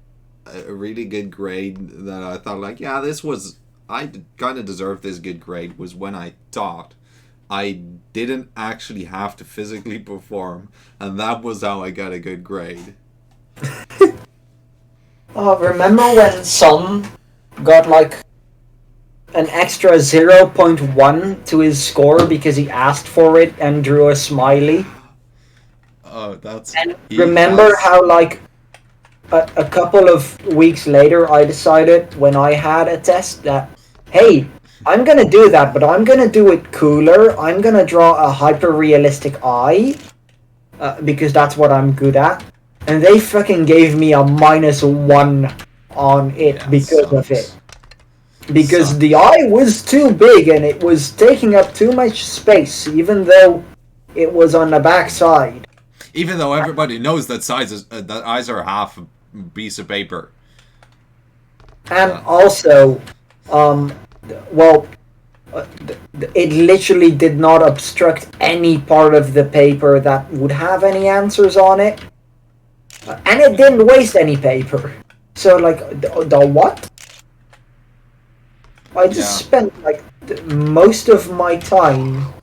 a really good grade that I thought like yeah this was I kind of deserved this good grade was when I taught. I didn't actually have to physically perform, and that was how I got a good grade. Remember when some got like an extra 0.1 to his score because he asked for it and drew a smiley? Oh, that's And he remember has. how like a couple of weeks later, I decided when I had a test that, hey, I'm gonna do that, but I'm gonna do it cooler. I'm gonna draw a hyper realistic eye because that's what I'm good at. And they fucking gave me a -1 on it Yeah, because of it. sucks. Because the Sucks. eye was too big and it was taking up too much space, even though it was on the back side. Even though everybody knows that that eyes are half a piece of paper. And Uh, also, um, well, it literally did not obstruct any part of the paper that would have any answers on it, and it didn't waste any paper. So, like, the what? I just yeah. spent like most of my time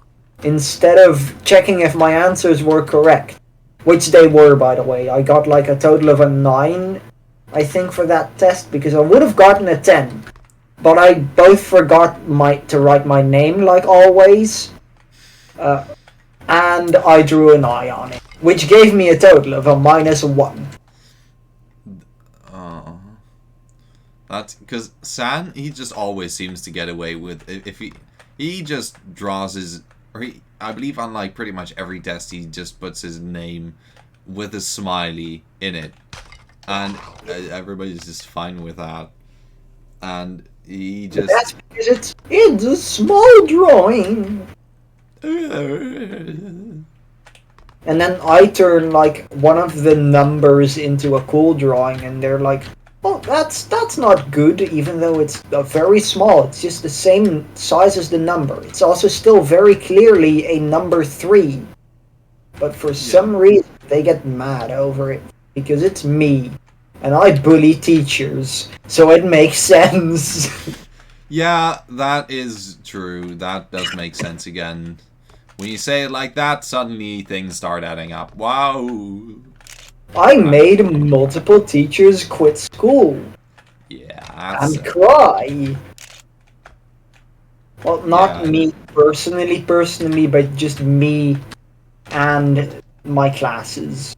instead of checking if my answers were correct, which they were, by the way. I got like a total of a 9, I think, for that test because I would have gotten a 10. But I both forgot to write my name like always, and I drew an eye on it, which gave me a total of a -1. Uh, that's because San. He just always seems to get away with if he just draws his or he. I believe on like pretty much every test he just puts his name with a smiley in it, and everybody's just fine with that. And he But just that's because it's a small drawing. And then I turn like one of the numbers into a cool drawing, and they're like, well, that's not good, even though it's very small. It's just the same size as the number. It's also still very clearly a number 3. But for some reason, they get mad over it because it's me, and I bully teachers, so it makes sense. Yeah, that is true. That does make sense again. When you say it like that, suddenly things start adding up. Wow. I made multiple teachers quit school. Yeah, And cry. Well, not me personally, but just me and my classes.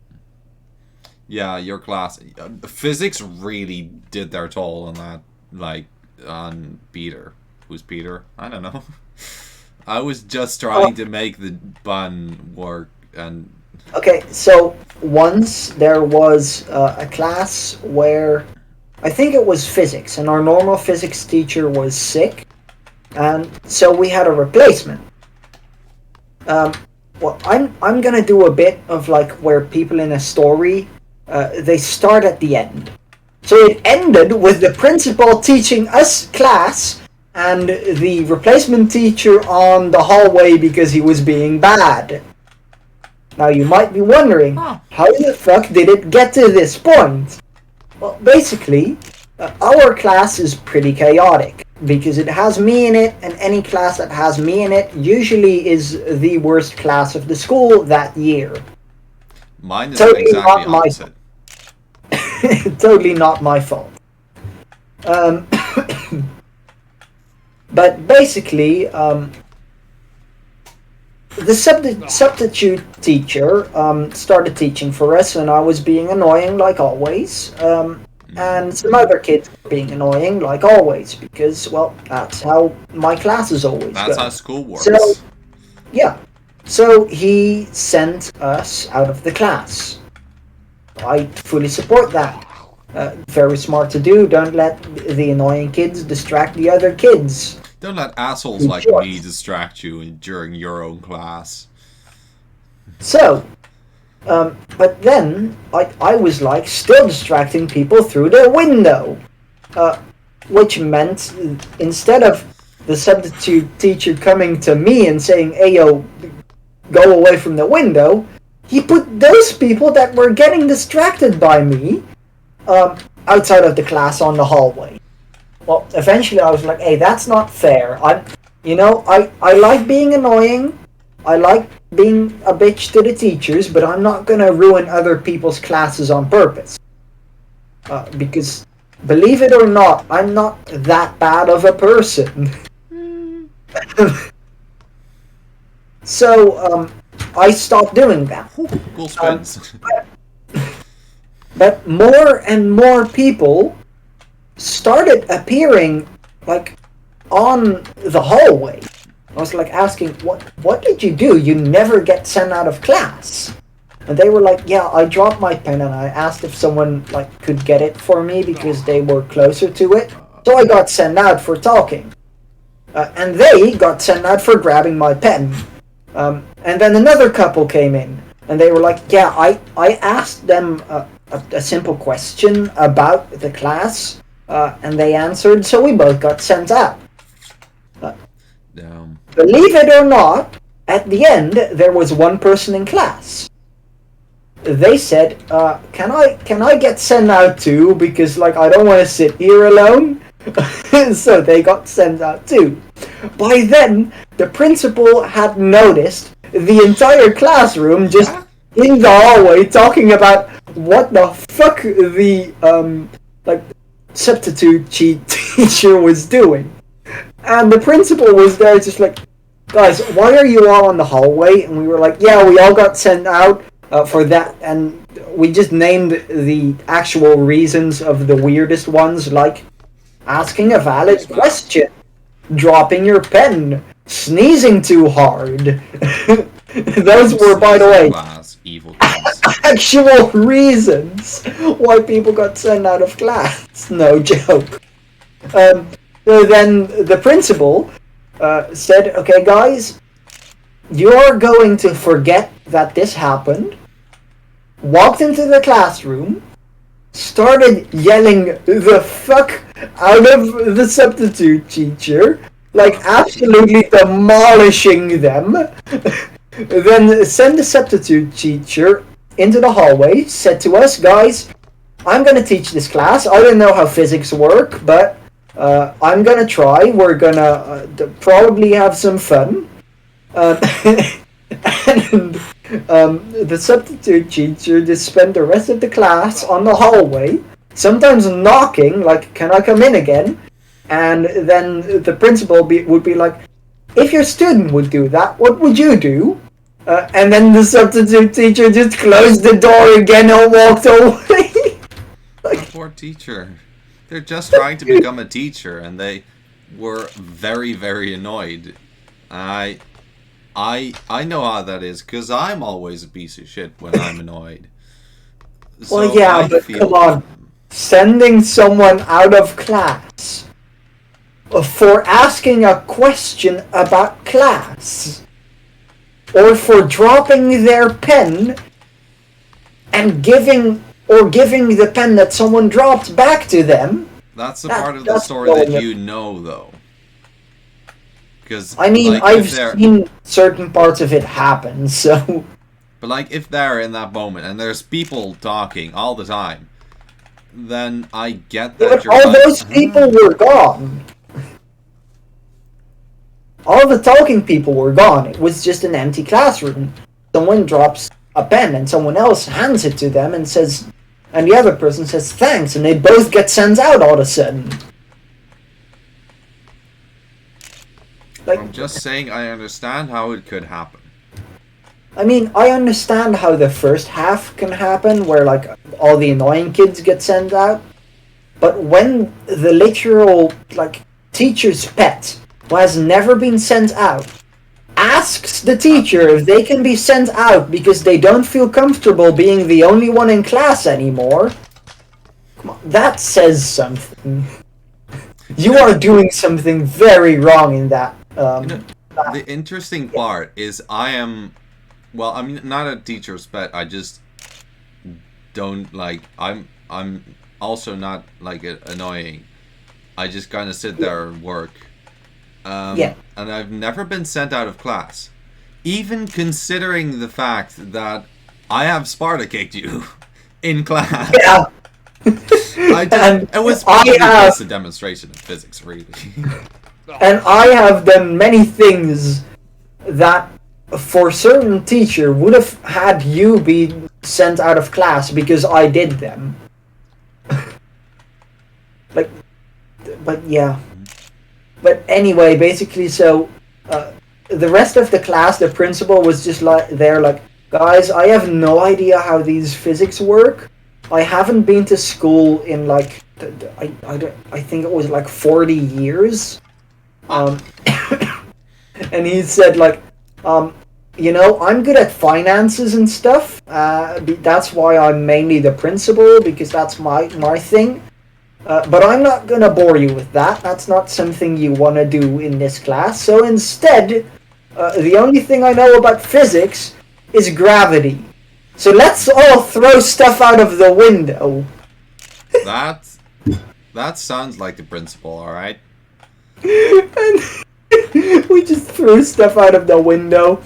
Yeah, your class. Physics really did their toll on that. Like, on Peter. Who's Peter? I don't know. I was just trying to make the bun work, and... Okay, so once there was a class where I think it was physics, and our normal physics teacher was sick, and so we had a replacement. Well, I'm gonna do a bit of like where people in a story they start at the end. So it ended with the principal teaching us class and the replacement teacher on the hallway because he was being bad. Now you might be wondering, how the fuck did it get to this point? Well, basically, our class is pretty chaotic because it has me in it, and any class that has me in it usually is the worst class of the school that year. Mine is totally exactly opposite. Totally not my fault. But basically, the substitute teacher started teaching for us, and I was being annoying like always. And some other kids were being annoying like always, because, well, that's how my classes always That's go. how school works. So, yeah. So he sent us out of the class. I fully support that. Very smart to do. Don't let the annoying kids distract the other kids. Don't let assholes like me distract you during your own class. So, but then I was like still distracting people through the window, which meant instead of the substitute teacher coming to me and saying, "Hey yo, go away from the window," he put those people that were getting distracted by me outside of the class on the hallway. Well, eventually I was like, hey, that's not fair. I like being annoying. I like being a bitch to the teachers, but I'm not going to ruin other people's classes on purpose. Because, believe it or not, I'm not that bad of a person. So, I stopped doing that. Cool spins. But more and more people started appearing, like, on the hallway. I was like asking, what did you do? You never get sent out of class. And they were like, yeah, I dropped my pen and I asked if someone like could get it for me because they were closer to it. So I got sent out for talking. And they got sent out for grabbing my pen. And then another couple came in and they were like, yeah, I asked them a simple question about the class and they answered, so we both got sent out. Believe it or not, at the end there was one person in class. They said, can I get sent out too, because like I don't want to sit here alone. So they got sent out too. By then the principal had noticed the entire classroom just in the hallway talking about what the fuck the like substitute teacher was doing. And the principal was there just like, guys, why are you all in the hallway? And we were like, yeah, we all got sent out for that. And we just named the actual reasons of the weirdest ones, like asking a valid question, dropping your pen, sneezing too hard. Those were, by the way, actual reasons why people got sent out of class. No joke. So then the principal said, okay guys, you're going to forget that this happened, walked into the classroom, started yelling the fuck out of the substitute teacher, like absolutely demolishing them. Then sent the substitute teacher into the hallway, said to us, guys, I'm gonna teach this class. I don't know how physics work, but I'm gonna try. We're gonna probably have some fun. And the substitute teacher just spent the rest of the class on the hallway, sometimes knocking, like, can I come in again? And then the principal would be like, if your student would do that, what would you do? And then the substitute teacher just closed the door again and walked away. Like, poor teacher. They're just trying to become a teacher, and they were very, very annoyed. I know how that is, because I'm always a piece of shit when I'm annoyed. So well, yeah, but come on. Sending someone out of class for asking a question about class, or for dropping their pen and giving the pen that someone dropped back to them. That's the part of the story that you know, though. Because I mean, like, I've seen certain parts of it happen, so. But like, if they're in that moment and there's people talking all the time, then I get that. Yeah, all those people were gone. All the talking people were gone. It was just an empty classroom. Someone drops a pen and someone else hands it to them and says, and the other person says thanks, and they both get sent out all of a sudden. Like, I'm just saying I understand how it could happen. I mean, I understand how the first half can happen, where like all the annoying kids get sent out. But when the literal like teacher's pet, who has never been sent out, asks the teacher if they can be sent out because they don't feel comfortable being the only one in class anymore, come on, that says something. You are doing something very wrong in that. The interesting part is I'm not a teacher's pet. I just don't like. I'm also not like annoying. I just kind of sit there and work. Yeah. And I've never been sent out of class, even considering the fact that I have Sparta kicked you in class. Yeah. It was probably just a demonstration of physics, really. And I have done many things that, for certain teacher, would have had you be sent out of class because I did them. Like, but yeah. But anyway, basically, so the rest of the class, the principal was just like there, like, guys, I have no idea how these physics work. I haven't been to school in like I think it was like 40 years. And he said like, you know, I'm good at finances and stuff. That's why I'm mainly the principal, because that's my thing. But I'm not gonna bore you with that. That's not something you want to do in this class. So instead, the only thing I know about physics is gravity. So let's all throw stuff out of the window. That sounds like the principal, alright? And we just threw stuff out of the window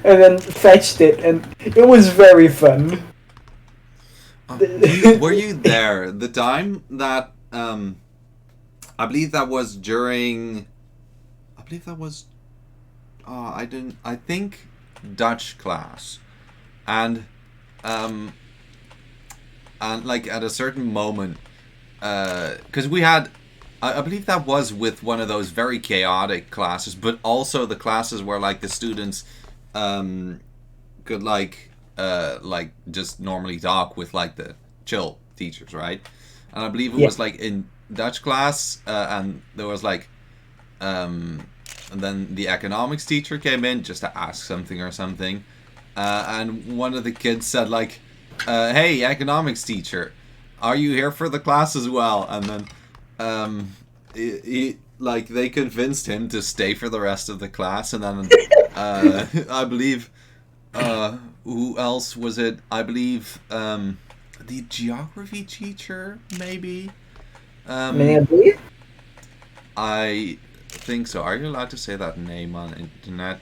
and then fetched it, and it was very fun. Were you there the time that I believe that was during I think Dutch class, and like at a certain moment, because we had, I believe that was with one of those very chaotic classes, but also the classes where like the students could like just normally talk with like the chill teachers, right? And I believe it was like in Dutch class, and there was like and then the economics teacher came in just to ask something or something, and one of the kids said like, hey, economics teacher, are you here for the class as well? And then like they convinced him to stay for the rest of the class, and then I believe who else was it? I believe the geography teacher, maybe. Many of you? I think so. Are you allowed to say that name on internet?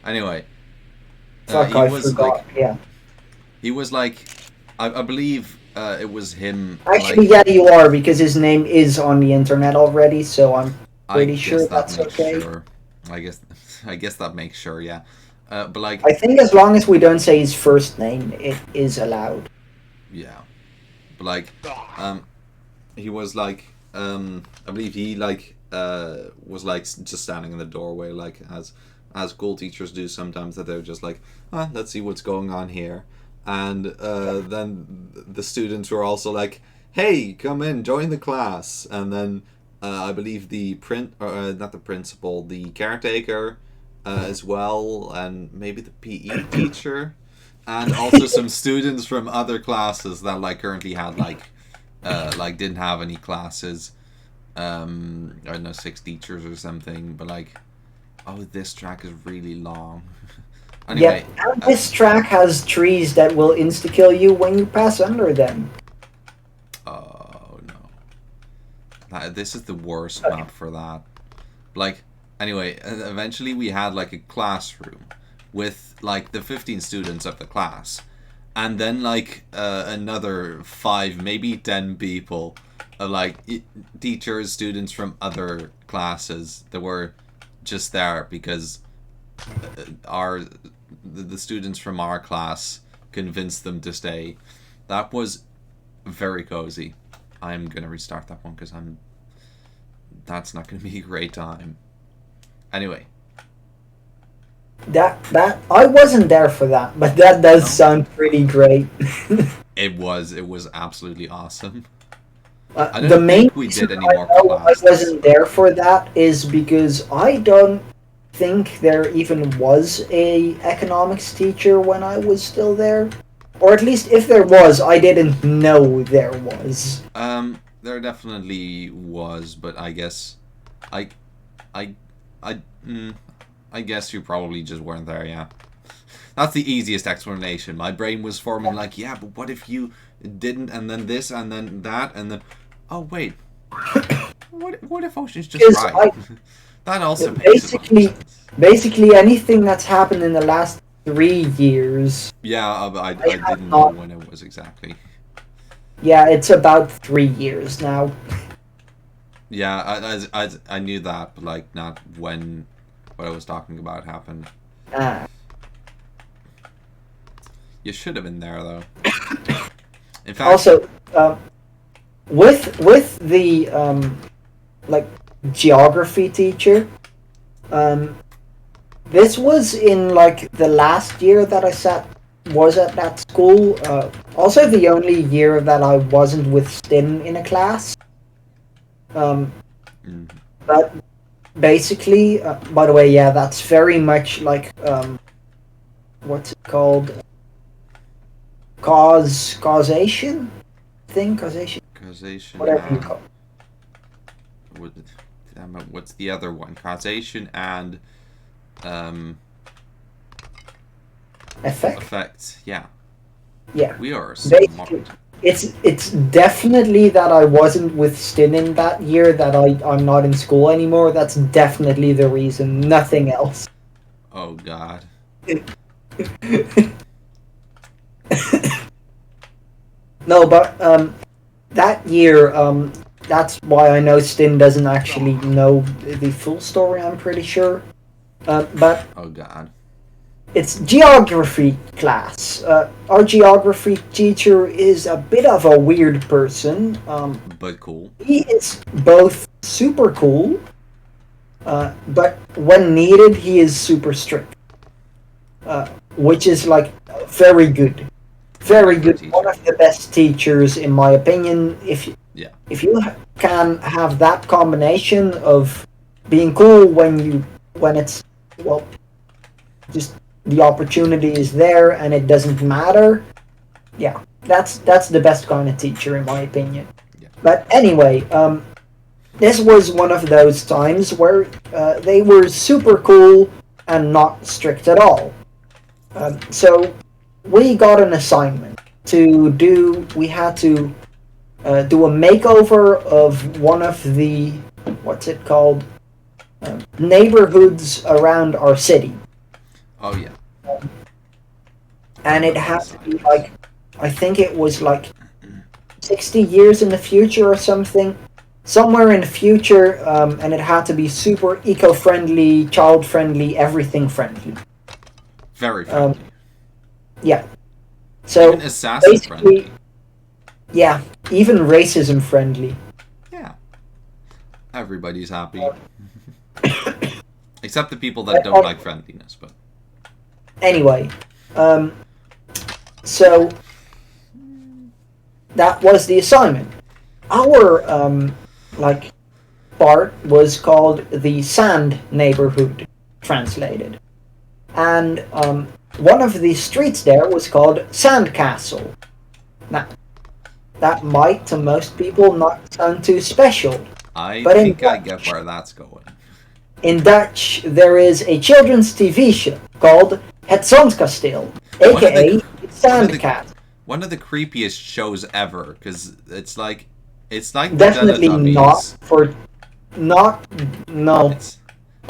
Anyway, Fuck, he I was like forgot. Yeah. he was like I believe it was him. Actually, Like yeah, you are, because his name is on the internet already, so I'm I pretty guess sure that that's makes okay. sure. I guess I guess that makes sure. Yeah, but like I think as long as we don't say his first name, it is allowed. yeah, but like um he was like I believe he like was like just standing in the doorway like as school teachers do sometimes, that they're just like, let's see what's going on here. And then the students were also like, hey, come in, join the class. And then I believe the not the principal, the caretaker as well, and maybe the PE teacher, and also some students from other classes that like currently had like didn't have any classes. I don't know, 6 teachers or something. But like, oh, this track is really long. Anyway, Yep, and this track has trees that will insta-kill you when you pass under them. oh no, this is the worst Okay. map for that. Like, anyway, eventually we had like a classroom with like the 15 students of the class, and then like another 5, maybe 10 people, like teachers, students from other classes that were just there because our the students from our class convinced them to stay. That was very cozy. I'm gonna restart that one because that's not gonna be a great time. Anyway, That I wasn't there for that, but that does no, sound pretty great. it was absolutely awesome. I The don't main think we reason did any I more know I classes. wasn't there for that is because I don't think there even was a economics teacher when I was still there. Or at least if there was, I didn't know there was. There definitely was, but I guess, I, I, I, I guess you probably just weren't there. Yeah, that's the easiest explanation. My brain was forming like, yeah, but what if you didn't, and then this, and then that, and then, oh wait, what if Ocean's just Because right? I That also makes a lot of basically sense. basically anything that's happened in the last 3 years, Yeah, I I have didn't know not. when it was exactly. Yeah, it's about 3 years now. Yeah, I knew that, but like not when what I was talking about happened. Ah. You should have been there though. In fact, Also, with the like geography teacher, um, this was in like the last year that I was at that school. Also, the only year that I wasn't with Stin in a class. Um, mm, but basically, by the way, yeah, that's very much like what's it called? Causation thing, causation, causation whatever you and call what, what's the other one? Causation and um, it. Effect. effects. Yeah, Yeah, we are basically, smart. it's definitely that I wasn't with Stin in that year, that I'm not in school anymore. That's definitely the reason. Nothing else. Oh God. No, but that year, that's why I know Stin doesn't actually know the full story. I'm pretty sure. But Oh God. it's geography class. Our geography teacher is a bit of a weird person. But cool. He is both super cool, but when needed, he is super strict, which is like very good. Very Very good for a good. One teacher. of the best teachers, in my opinion. Yeah. If you can have that combination of being cool when it's, well, just the opportunity is there and it doesn't matter. Yeah, that's the best kind of teacher, in my opinion. Yeah. But anyway, this was one of those times where they were super cool and not strict at all. So we got an assignment we had to do a makeover of one of the, what's it called, neighborhoods around our city. Oh yeah. And it had to be like, I think it was like 60 years in the future or something. Somewhere in the future, and it had to be super eco-friendly, child-friendly, everything-friendly. Very friendly. Yeah. So Even assassin basically, friendly. yeah, even racism-friendly. Yeah. Everybody's happy. Except the people that don't like friendliness, but... Anyway, so that was the assignment. Our like part was called the Sand Neighborhood, translated, and one of the streets there was called Sandcastle. Now, that might to most people not sound too special, I but think I get where that's going. in Dutch there is a children's TV show called Het Zandkasteel, aka Sandcastle. One of the creepiest shows ever, because it's like the Definitely Teletubbies. not no. No,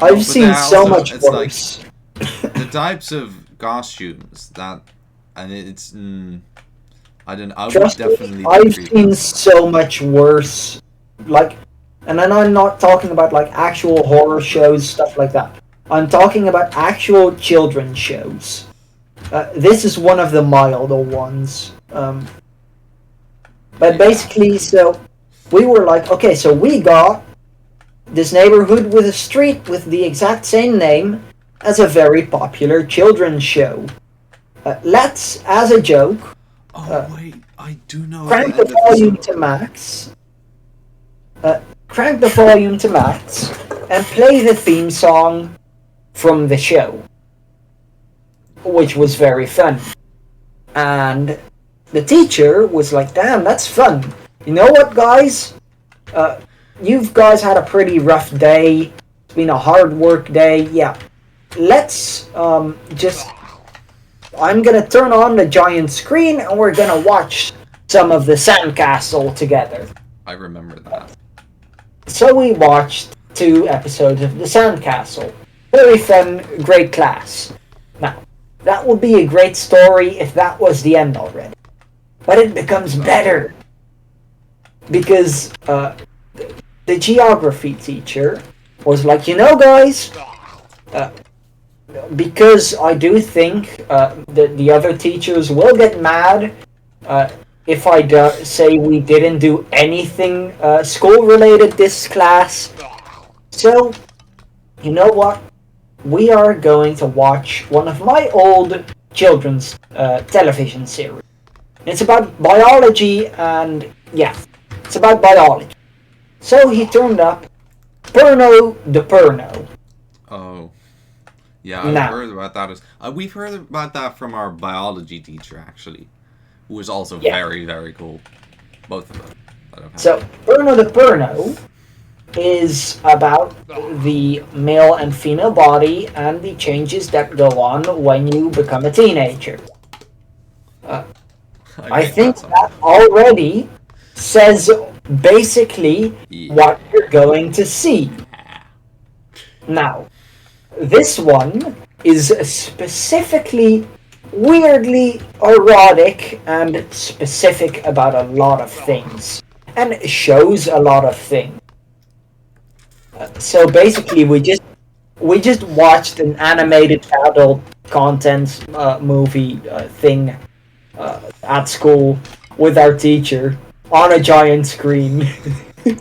I've but seen they're so also- much it's like- worse. The types of costumes that, and it's I don't. I would Trust definitely. me, be I've creeped seen out. so much worse. Like, and then I'm not talking about like actual horror shows, stuff like that. I'm talking about actual children's shows. This is one of the milder ones. But basically, so we were like, okay, so we got this neighborhood with a street with the exact same name as a very popular children's show. Let's, as a joke, Oh wait, I do know. crank the the end of volume this. to max. Crank the volume to max and play the theme song from the show, which was very fun. And the teacher was like, "Damn, that's fun. You know what, guys? You guys had a pretty rough day. It's been a hard work day. Yeah, let's just. I'm gonna turn on the giant screen and we're gonna watch some of the Sandcastle together." I remember that. So we watched 2 episodes of the Sandcastle. Very fun, great class. Now, that would be a great story if that was the end already. But it becomes better. Because the geography teacher was like, you know, guys, because I do think that the other teachers will get mad if I say we didn't do anything school-related this class. So, you know what? We are going to watch one of my old children's television series. It's about biology and, yeah, it's about biology. So he turned up Perno the Perno. Oh, yeah, I've Now. heard about that. We've heard about that from our biology teacher, actually, who was also Yeah. very, very cool. Both of them. that I've had. So, Perno the Perno is about the male and female body and the changes that go on when you become a teenager. I get think that that already says basically Yeah. what you're going to see. Now, this one is specifically weirdly erotic and specific about a lot of things and shows a lot of things. So basically, we just watched an animated adult content movie thing at school with our teacher on a giant screen. Damn.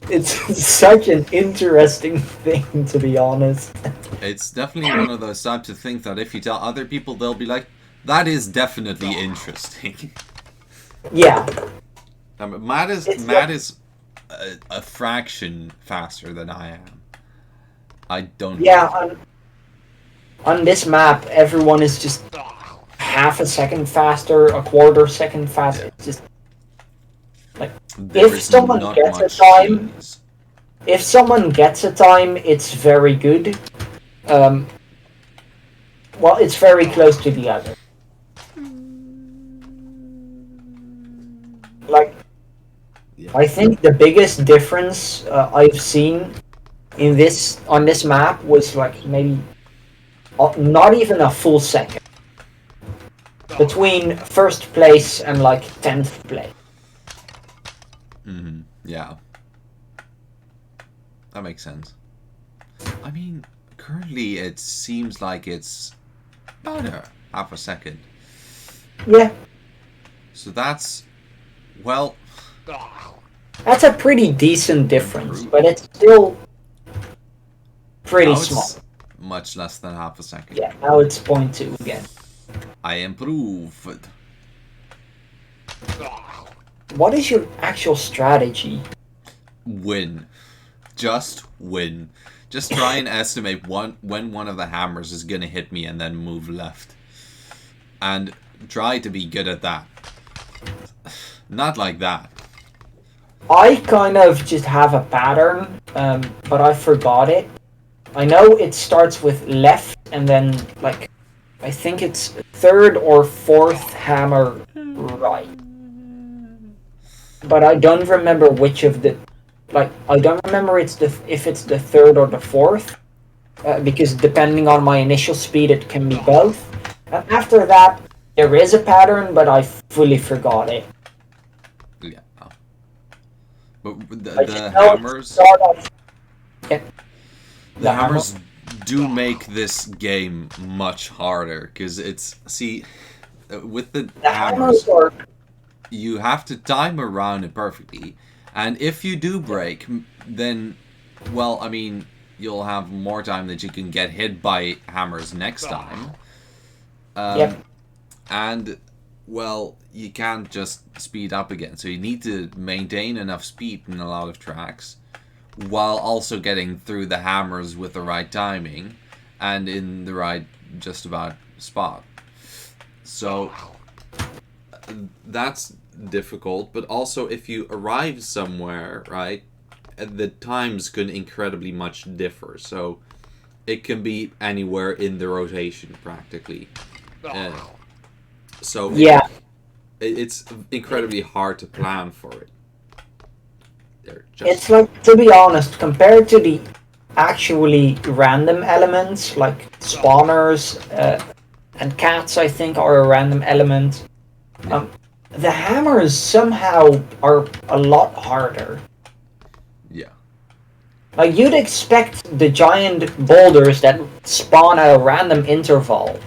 It's such an interesting thing, to be honest. It's definitely one of those types of things that if you tell other people, they'll be like, "That is definitely interesting." Yeah, Matt is It's a fraction faster than I am. I don't. yeah. On this map, everyone is just half a second faster, a quarter second faster. Yeah. It's just like There if is someone not gets a much time, cheese. if someone gets a time, it's very good. Well, it's very close to the other. I think the biggest difference I've seen on this map was like maybe not even a full second between first place and like 10th place. Yeah. That makes sense. I mean, currently it seems like it's about a half a second. Yeah. So that's, well... That's a pretty decent difference, but it's still pretty small. Much less than half a second. Yeah, now it's 0.2 again. I improved. What is your actual strategy? Win. Just win. Just try and estimate when one of the hammers is going to hit me and then move left. And try to be good at that. Not like that. I kind of just have a pattern, but I forgot it. I know it starts with left and then, like, I think it's third or fourth hammer right. But I don't remember which of the... Like, I don't remember if it's the third or the fourth. Because depending on my initial speed, it can be both. And after that, there is a pattern, but I fully forgot it. Yeah. But the hammers... Yeah. The hammers do make this game much harder, because it's... See, with the hammers, you have to time around it perfectly. And if you do break, then, well, I mean, you'll have more time that you can get hit by hammers next time. Yep. And, well, you can't just speed up again. So you need to maintain enough speed in a lot of tracks, while also getting through the hammers with the right timing and in the right just about spot. So that's difficult, but also if you arrive somewhere, right, the times can incredibly much differ. So it can be anywhere in the rotation practically. So yeah, it's incredibly hard to plan for it. It's like, to be honest, compared to the actually random elements, like spawners and cats, I think, are a random element. The hammers somehow are a lot harder. Yeah. Like, you'd expect the giant boulders that spawn at a random interval,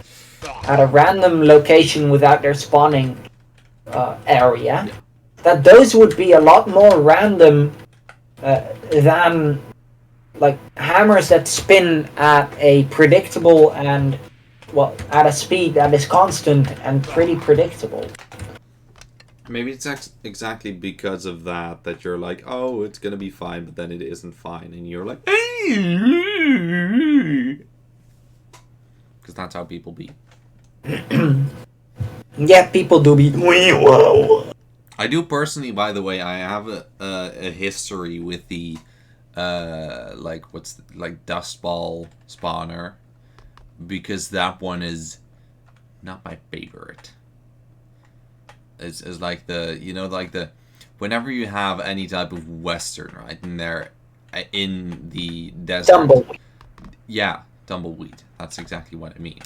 at a random location without their spawning area, that those would be a lot more random than like hammers that spin at a predictable and, well, at a speed that is constant and pretty predictable. Maybe it's exactly because of that you're like, oh, it's gonna be fine, but then it isn't fine, and you're like, because that's how people be. Yeah, people do be. I do personally, by the way, I have a history with the dust ball spawner, because that one is not my favorite. It's like whenever you have any type of western, right, and they're in the desert. Tumbleweed. Yeah, tumbleweed. That's exactly what I mean.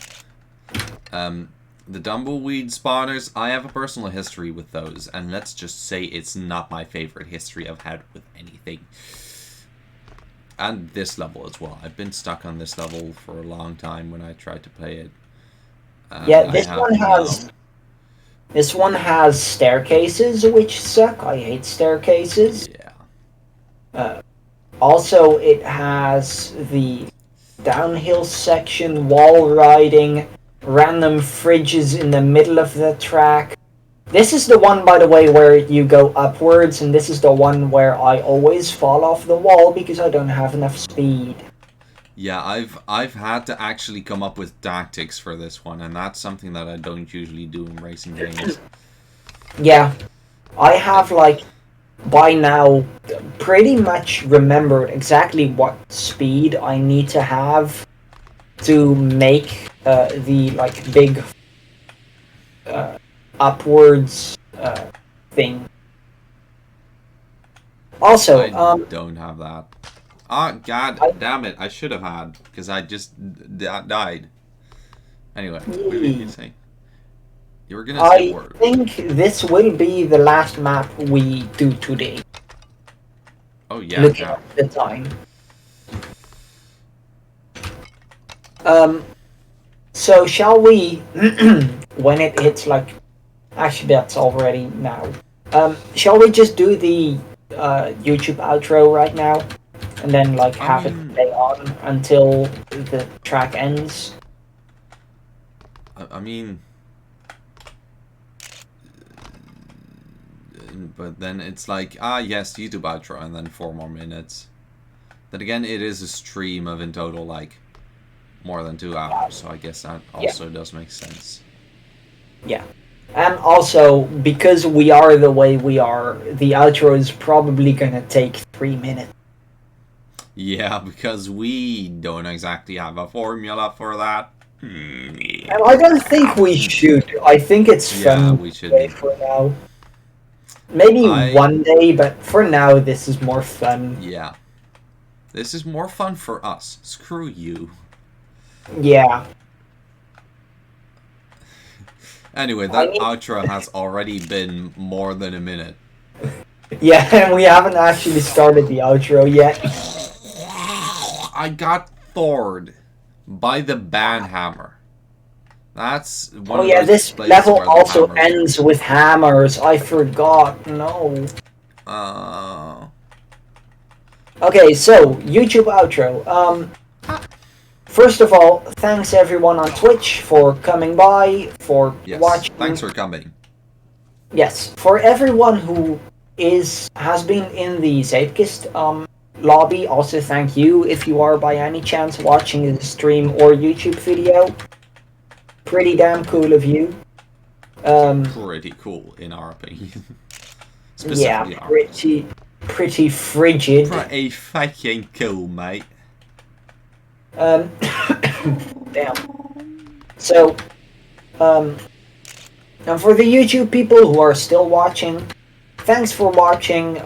The tumbleweed spawners, I have a personal history with those, and let's just say it's not my favorite history I've had with anything. And this level as well. I've been stuck on this level for a long time when I tried to play it. Yeah, this one has staircases, which suck. I hate staircases. Yeah. Also, it has the downhill section, wall riding, random fridges in the middle of the track. This is the one, by the way, where you go upwards, and this is the one where I always fall off the wall because I don't have enough speed. Yeah, I've had to actually come up with tactics for this one, and that's something that I don't usually do in racing games. Yeah, I have, like, by now pretty much remembered exactly what speed I need to have to make the, like, big upwards thing. Also, I don't have that. Ah, god I, damn it! I should have had because I just died. Anyway, what were you saying? You were gonna say a I word. think this will be the last map we do today. Oh yeah, Looking yeah. at the time. Um, so shall we, when it hits like, actually that's already now. Shall we just do the YouTube outro right now, and then like I have it mean, stay on until the track ends? I mean, but then it's like, ah, yes, YouTube outro, and then 4 more minutes. Then again, it is a stream of in total like more than 2 hours, so I guess that Yeah, also does make sense. yeah. And also, because we are the way we are, the outro is probably gonna take 3 minutes. Yeah, because we don't exactly have a formula for that. And I don't think we should. I think it's Yeah, fun we today shouldn't. for now. Maybe I one day, but for now, this is more fun. Yeah. This is more fun for us. Screw you. Yeah. Anyway, I that mean, outro has already been more than a minute. yeah, and we haven't actually started the outro yet. I got thored by the banhammer. That's one Oh of yeah, those this places level where the also hammers work. ends with hammers. I forgot. No. Uh, Okay, so YouTube outro. First of all, thanks everyone on Twitch for coming by, for yes. watching. Thanks for coming. Yes, for everyone who has been in the Zeepkist lobby, also thank you if you are by any chance watching the stream or YouTube video. Pretty damn cool of you. Pretty cool, in our opinion. Yeah, Specifically ours. pretty frigid. Pretty fucking cool, mate. Um, damn. So, um, and for the YouTube people who are still watching, thanks for watching.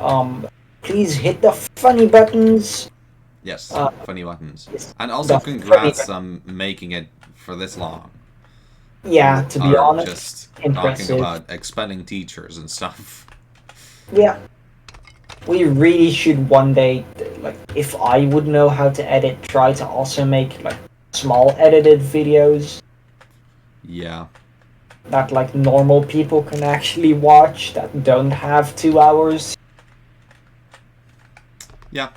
Please hit the funny buttons. Yes, Uh, funny buttons. yes, And the also funny congrats buttons. on making it for this long. Yeah, You to be are honest, just talking impressive. about expelling teachers and stuff. Yeah, we really should one day, like, if I would know how to edit, try to also make like small edited videos Yeah. that like normal people can actually watch that don't have 2 hours. Yeah.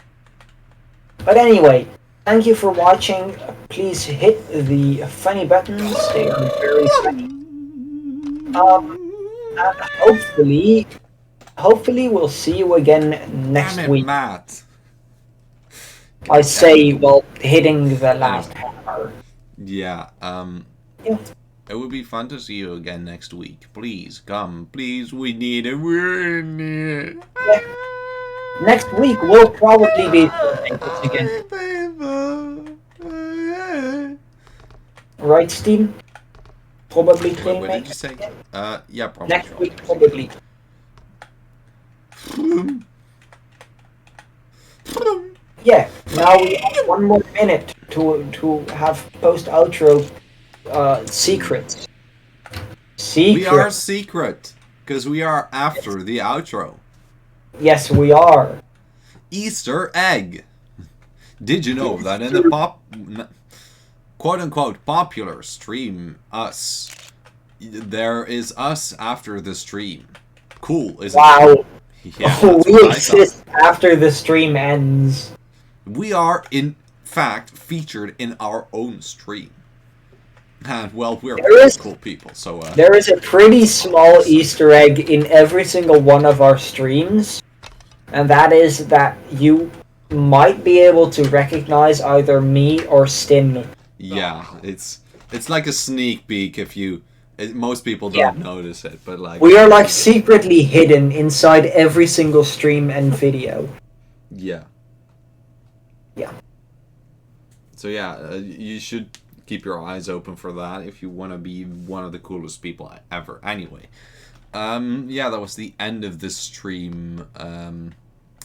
But anyway, thank you for watching. Please hit the funny buttons. They are very funny. And hopefully we'll see you again Damn next it, week. Matt. I God damn say, it. well, hitting the last Anyway. hammer. Yeah, Yeah. it would be fun to see you again next week. Please, come. Please, we need it. We're in it. Yeah. Next week will probably be Zeepkist again. Right, Steven? Probably What did teammate. you say? Yeah, probably. Next week, probably. Yeah. Now we have 1 more minute to have post outro secrets. We are Secret. secret, because we are after the outro. Yes, we are. Easter egg. Did you know that in the quote-unquote popular stream us, there is us after the stream? Cool, isn't Wow. it? Yeah, that's We what I exist thought. after the stream ends. We are, in fact, featured in our own stream. And, well, we're pretty cool people, so, There is a pretty small Easter egg in every single one of our streams, and that is that you might be able to recognize either me or Stin. yeah, it's like a sneak peek if you... most people Yeah. don't notice it, but, like... We are like secretly hidden inside every single stream and video. Yeah. Yeah. So yeah, you should keep your eyes open for that if you want to be one of the coolest people ever. Anyway, yeah, that was the end of this stream.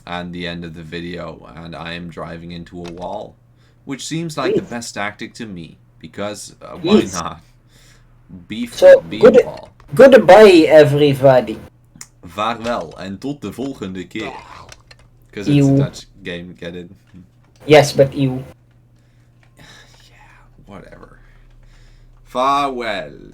and the end of the video, and I am driving into a wall, which seems like the best tactic to me, because why Yes. not? Be So, a wall. goodbye everybody. Vaarwel, en tot de volgende keer. Because it's a Ew. Dutch game, get it? Yes, but you. Yeah, whatever. Farewell.